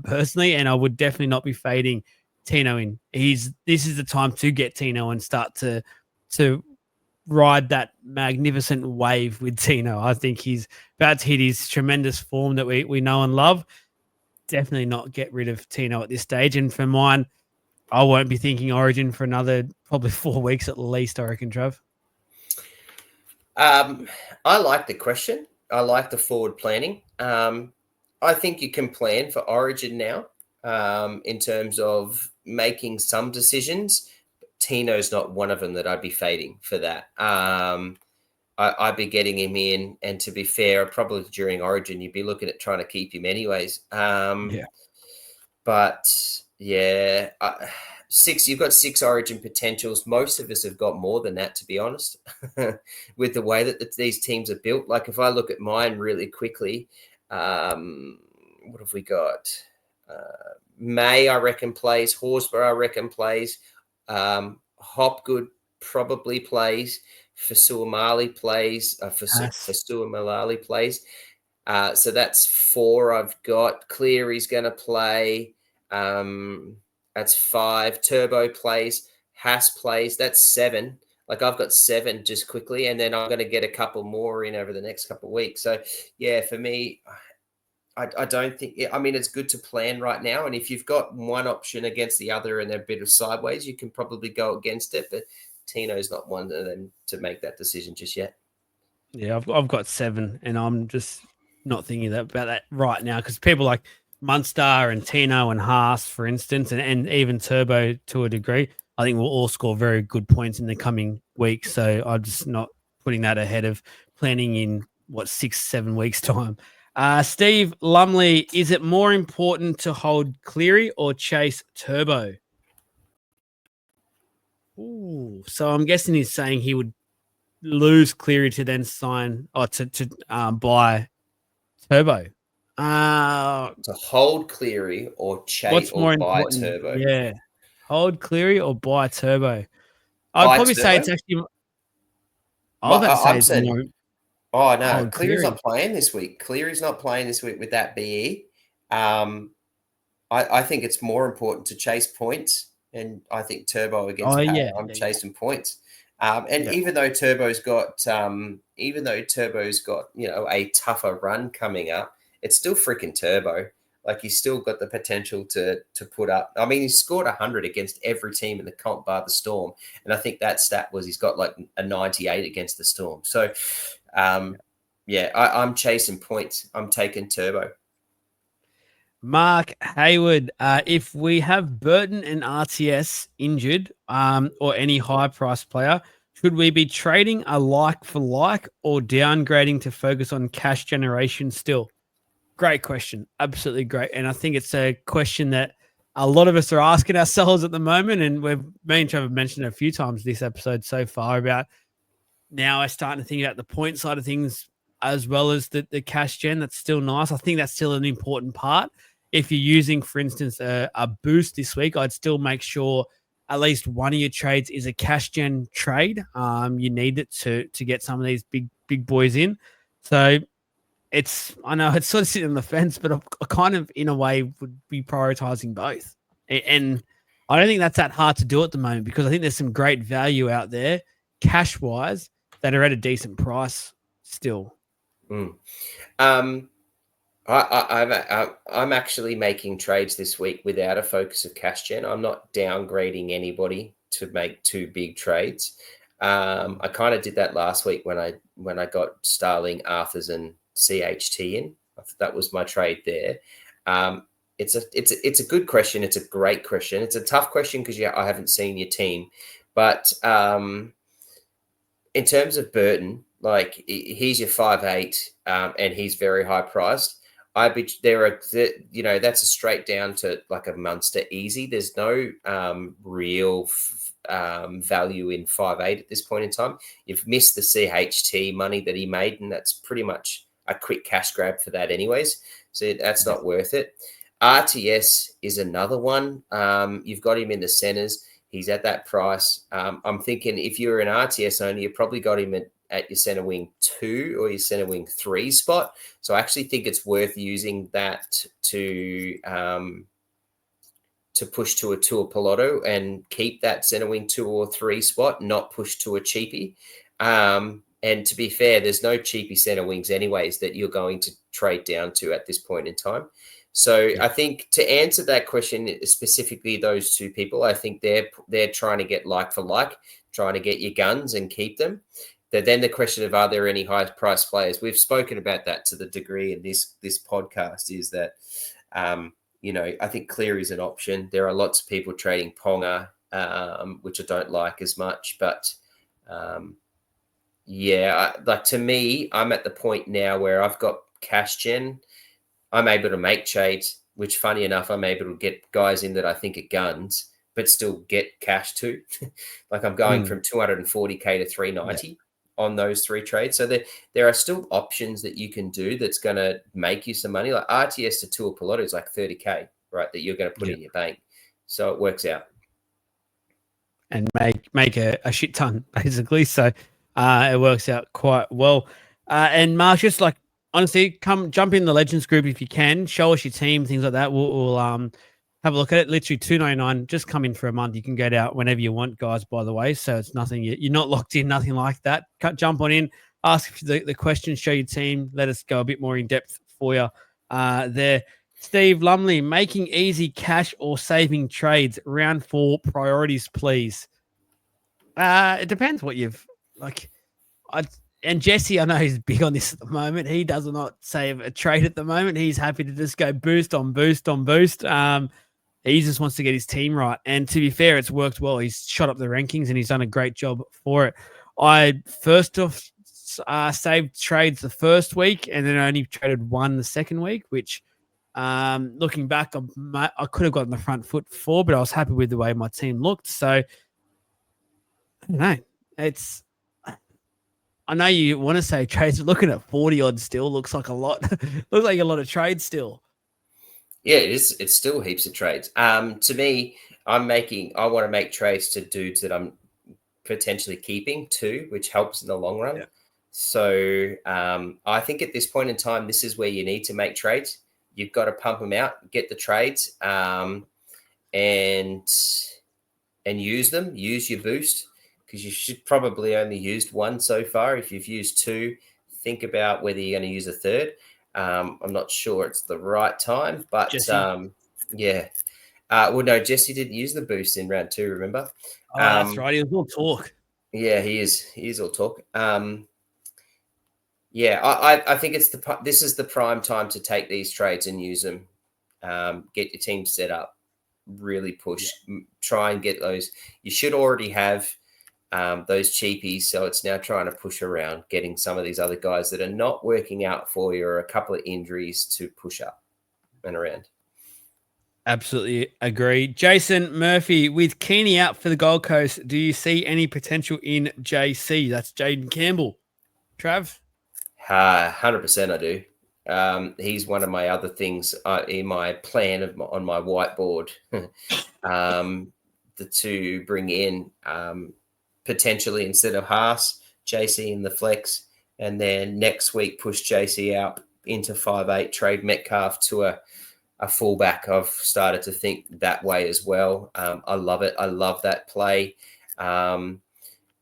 personally, and I would definitely not be fading Tino in. This is the time to get Tino and start to ride that magnificent wave with Tino. I think he's about to hit his tremendous form that we know and love. Definitely not get rid of Tino at this stage. And for mine, I won't be thinking Origin for another probably 4 weeks at least, I reckon, Trav. I like the question. I like the forward planning. I think you can plan for Origin now in terms of making some decisions. Tino's not one of them that I'd be fading for that. I'd be getting him in, and to be fair, probably during Origin, you'd be looking at trying to keep him anyways. But yeah, 6. You've got 6 Origin potentials. Most of us have got more than that, to be honest, with the way that these teams are built. Like if I look at mine really quickly, what have we got? May, I reckon, plays. Horsburgh, I reckon, plays. Hopgood probably plays. Fasuamali plays. Fasuamalali plays. So that's 4 I've got. Cleary's going to play. That's 5. Turbo plays. Haas plays. That's 7. I've got 7 just quickly, and then I'm going to get a couple more in over the next couple of weeks. So, yeah, for me, I don't think – I mean, it's good to plan right now, and if you've got one option against the other and they're a bit of sideways, you can probably go against it, but Tino's not one of them to make that decision just yet. Yeah, I've got 7, and I'm just not thinking about that right now because people like Munster and Tino and Haas, for instance, and even Turbo to a degree, I think will all score very good points in the coming weeks. So I'm just not putting that ahead of planning in, 6-7 weeks' time. Steve Lumley, is it more important to hold Cleary or chase Turbo? Ooh, so I'm guessing he's saying he would lose Cleary to then sign or to buy Turbo. To hold Cleary or chase what's or more buy important? Turbo? Yeah, hold Cleary or buy Turbo. I'd probably say it's actually. I was about to say it's more. Oh, no. Cleary's not playing this week. Cleary's not playing this week with that BE. I think it's more important to chase points, and I think Turbo against Pat, I'm chasing points. Even though Turbo's got, a tougher run coming up, it's still freaking Turbo. He's still got the potential to put up. I mean, he scored 100 against every team in the comp bar the Storm, and I think that stat was he's got a 98 against the Storm. So, I'm chasing points. I'm taking Turbo. Mark Hayward, if we have Burton and RTS injured, or any high-price player, should we be trading a like for like or downgrading to focus on cash generation still? Great question. Absolutely great. And I think it's a question that a lot of us are asking ourselves at the moment. And me and Trevor have mentioned it a few times this episode so far about now are starting to think about the point side of things as well as the cash gen. That's still nice. I think that's still an important part. If you're using, for instance, a boost this week, I'd still make sure at least one of your trades is a cash gen trade. You need it to get some of these big boys in. So I know it's sort of sitting on the fence, but I kind of, in a way, would be prioritizing both. And I don't think that's that hard to do at the moment, because I think there's some great value out there, cash wise, that are at a decent price still. Mm. I'm actually making trades this week without a focus of cash gen. I'm not downgrading anybody to make two big trades. I kind of did that last week when I got Starling, Arthurs, and CHT in. That was my trade there. It's a good question. It's a great question. It's a tough question because I haven't seen your team, but in terms of Burton, like, he's your 5'8", and he's very high priced. That's a straight down to like a Munster easy. There's no real value in 5'8" at this point in time. You've missed the CHT money that he made, and that's pretty much a quick cash grab for that anyways. So that's not worth it. RTS is another one. You've got him in the centres. He's at that price. I'm thinking if you're an RTS owner, you probably got him at your centre wing 2 or your centre wing 3 spot. So I actually think it's worth using that to push to a Tuapoloto and keep that centre wing 2 or 3 spot, not push to a cheapie. And to be fair, there's no cheapie centre wings anyways that you're going to trade down to at this point in time. So I think to answer that question, specifically those two people, I think they're trying to get like for like, trying to get your guns and keep them. Then the question of, are there any high price players? We've spoken about that to the degree in this podcast, is that, I think Cleary's an option. There are lots of people trading Ponga, which I don't like as much. But, to me, I'm at the point now where I've got cash gen. I'm able to make trades, which, funny enough, I'm able to get guys in that I think are guns, but still get cash too. Like, I'm going from 240K to 390 on those 3 trades. So there are still options that you can do that's going to make you some money. Like RTS to Tuapoloto is like 30K, right, that you're going to put in your bank. So it works out. And make a shit ton, basically. So it works out quite well. And Marcus, like, honestly, come jump in the Legends group if you can. Show us your team, things like that. We'll have a look at it. Literally $2.99. Just come in for a month. You can get out whenever you want, guys, by the way. So it's nothing. You're not locked in, nothing like that. Jump on in, ask the questions, show your team. Let us go a bit more in depth for you there. Steve Lumley, making easy cash or saving trades. Round 4 priorities, please. It depends what you've like. And Jesse, I know he's big on this at the moment. He does not save a trade at the moment. He's happy to just go boost on boost on boost. He just wants to get his team right. And to be fair, it's worked well. He's shot up the rankings and he's done a great job for it. I first off saved trades the first week and then only traded one the second week, which looking back, I could have gotten the front foot for, but I was happy with the way my team looked. So I don't know. I know you want to say trades, but looking at 40 odd still looks like a lot. Looks like a lot of trades still. Yeah, it is. It's still heaps of trades. To me, I want to make trades to dudes that I'm potentially keeping too, which helps in the long run. Yeah. So I think at this point in time, this is where you need to make trades. You've got to pump them out, get the trades, and use them. Use your boost, because you should probably only used one so far. If you've used 2, think about whether you're going to use a third. I'm not sure it's the right time, but yeah. No, Jesse didn't use the boost in round 2, remember? Oh, that's right. He was all talk. Yeah, he is. He is all talk. I think this is the prime time to take these trades and use them. Get your team set up. Really push. Yeah. Try and get those. You should already have those cheapies. So it's now trying to push around, getting some of these other guys that are not working out for you or a couple of injuries to push up and around. Absolutely agree. Jason Murphy, with Keeney out for the Gold Coast, do you see any potential in JC? That's Jaden Campbell. Trav? 100% I do. He's one of my other things in my plan on my whiteboard to bring in potentially instead of Haas, JC in the flex, and then next week push JC out into 5'8", trade Metcalf to a fullback. I've started to think that way as well. I love it. I love that play.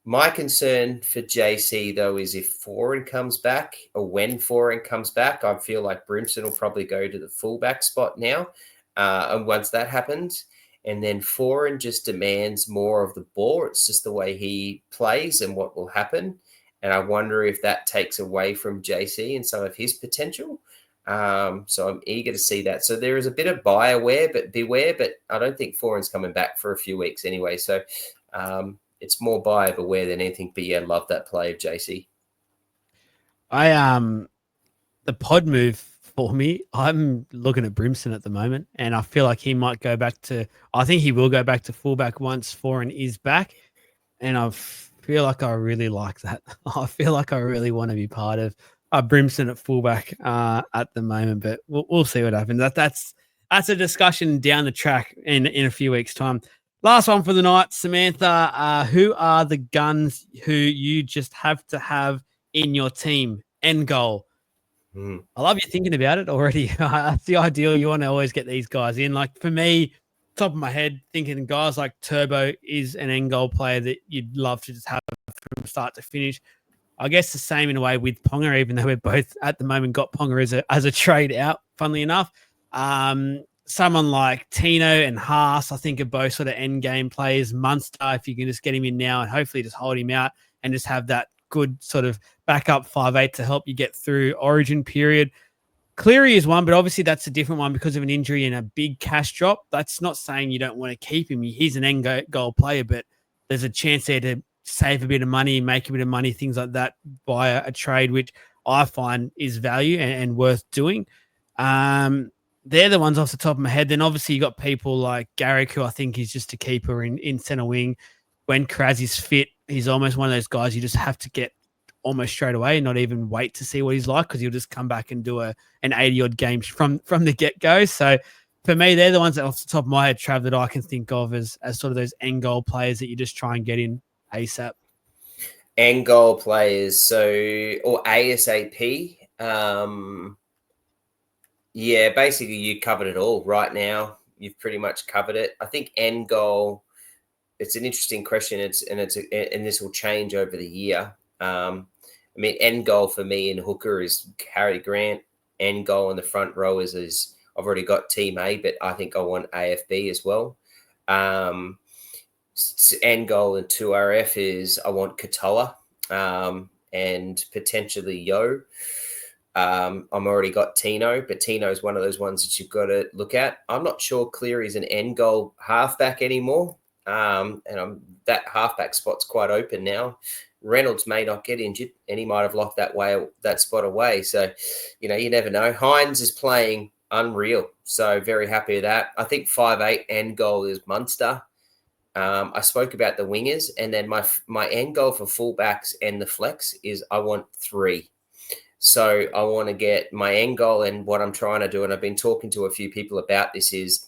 My concern for JC, though, is if Foran comes back, or when Foran comes back, I feel like Brimson will probably go to the fullback spot now. And once that happens, and then Foran just demands more of the ball. It's just the way he plays and what will happen. And I wonder if that takes away from JC and some of his potential. So I'm eager to see that. So there is a bit of beware, but I don't think Foran's coming back for a few weeks anyway. So it's more buyer beware than anything. But yeah, love that play of JC. The pod move for me, I'm looking at Brimson at the moment, and I feel like he might go back to. I think he will go back to fullback once Foran is back, and I feel like I really like that. I feel like I really want to be part of Brimson at fullback at the moment, but we'll see what happens. That's a discussion down the track in a few weeks' time. Last one for the night, Samantha. Who are the guns who you just have to have in your team? End goal. I love you thinking about it already. That's the ideal. You want to always get these guys in. Like for me, top of my head, thinking guys like Turbo is an end goal player that you'd love to just have from start to finish. I guess the same in a way with Ponga, even though we're both at the moment got Ponga as a trade out, funnily enough. Someone like Tino and Haas, I think, are both sort of end game players. Munster, if you can just get him in now and hopefully just hold him out and just have that good sort of backup 5'8" to help you get through Origin period. Cleary is one, but obviously that's a different one because of an injury and a big cash drop. That's not saying you don't want to keep him. He's an end goal player, but there's a chance there to save a bit of money, make a bit of money, things like that via a trade, which I find is value and worth doing. They're the ones off the top of my head. Then obviously you got people like Garrick, who I think is just a keeper in center wing. When Kraz is fit, he's almost one of those guys you just have to get almost straight away and not even wait to see what he's like because he'll just come back and do an 80-odd games from the get-go. So for me, they're the ones that off the top of my head, Trav, that I can think of as sort of those end goal players that you just try and get in ASAP. End goal players, or ASAP. Yeah, basically you covered it all right now. You've pretty much covered it. I think end goal, it's an interesting question. And this will change over the year. End goal for me in hooker is Harry Grant. End goal in the front row is I've already got Team A, but I think I want AFB as well. End goal in 2RF is I want Katoa and potentially Yo. I'm already got Tino, but Tino is one of those ones that you've got to look at. I'm not sure Cleary's an end goal halfback anymore. That halfback spot's quite open now. Reynolds may not get injured, and he might have locked that spot away. So, you never know. Hines is playing unreal, so very happy with that. I think 5'8" end goal is Munster. I spoke about the wingers, and then my end goal for fullbacks and the flex is I want 3. So I want to get my end goal, and what I'm trying to do, and I've been talking to a few people about this, is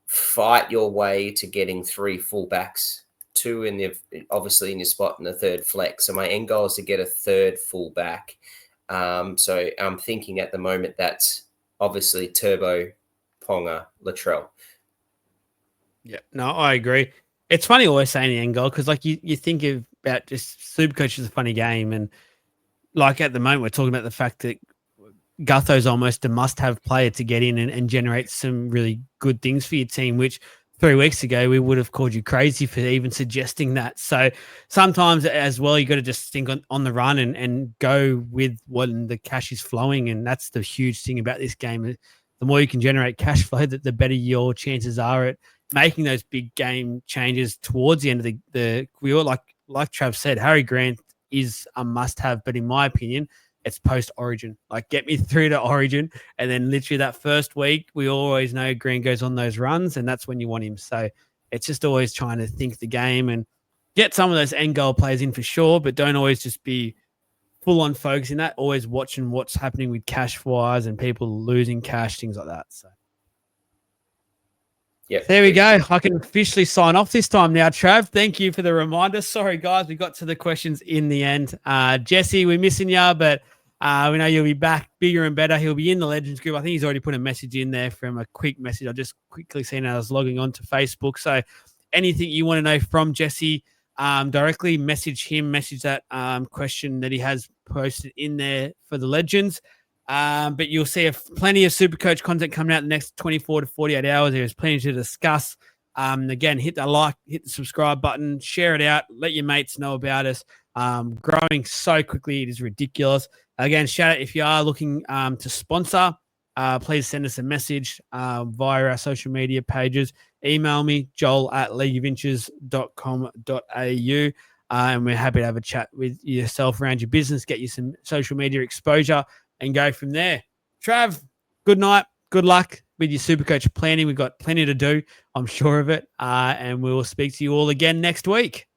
fight your way to getting 3 fullbacks, 2 obviously in your spot and the 3rd flex. So my end goal is to get a 3rd fullback. So I'm thinking at the moment that's obviously Turbo, Ponga, Latrell. Yeah, no, I agree. It's funny always saying the end goal because like you think about just Supercoach is a funny game, and like at the moment we're talking about the fact that Gutho's almost a must-have player to get in and generate some really good things for your team, which 3 weeks ago we would have called you crazy for even suggesting that. So sometimes as well, you got to just think on the run and go with when the cash is flowing. And that's the huge thing about this game. The more you can generate cash flow, the better your chances are at making those big game changes towards the end of we all like Trav said, Harry Grant is a must-have, but in my opinion, it's post-Origin. Like, get me through to Origin, and then literally that first week, we always know Green goes on those runs, and that's when you want him. So it's just always trying to think the game and get some of those end goal players in for sure, but don't always just be full on focusing that. Always watching what's happening with cash wise and people losing cash, things like that. So. Yeah, there we go. I can officially sign off this time now, Trav. Thank you for the reminder. Sorry, guys, we got to the questions in the end. Jesse, we're missing you, but we know you'll be back bigger and better. He'll be in the Legends group. I think he's already put a message in there from a quick message. I just quickly seen I was logging on to Facebook. So anything you want to know from Jesse, directly message him, message that question that he has posted in there for the Legends. But you'll see plenty of Supercoach content coming out in the next 24 to 48 hours. There's plenty to discuss. Again, hit the like, hit the subscribe button, share it out, let your mates know about us. Growing so quickly, it is ridiculous. Again, shout out if you are looking to sponsor, please send us a message via our social media pages. Email me, joel@leagueofinches.com.au. And we're happy to have a chat with yourself around your business, get you some social media exposure, and go from there. Trav, good night. Good luck with your Supercoach planning. We've got plenty to do. I'm sure of it. And we will speak to you all again next week.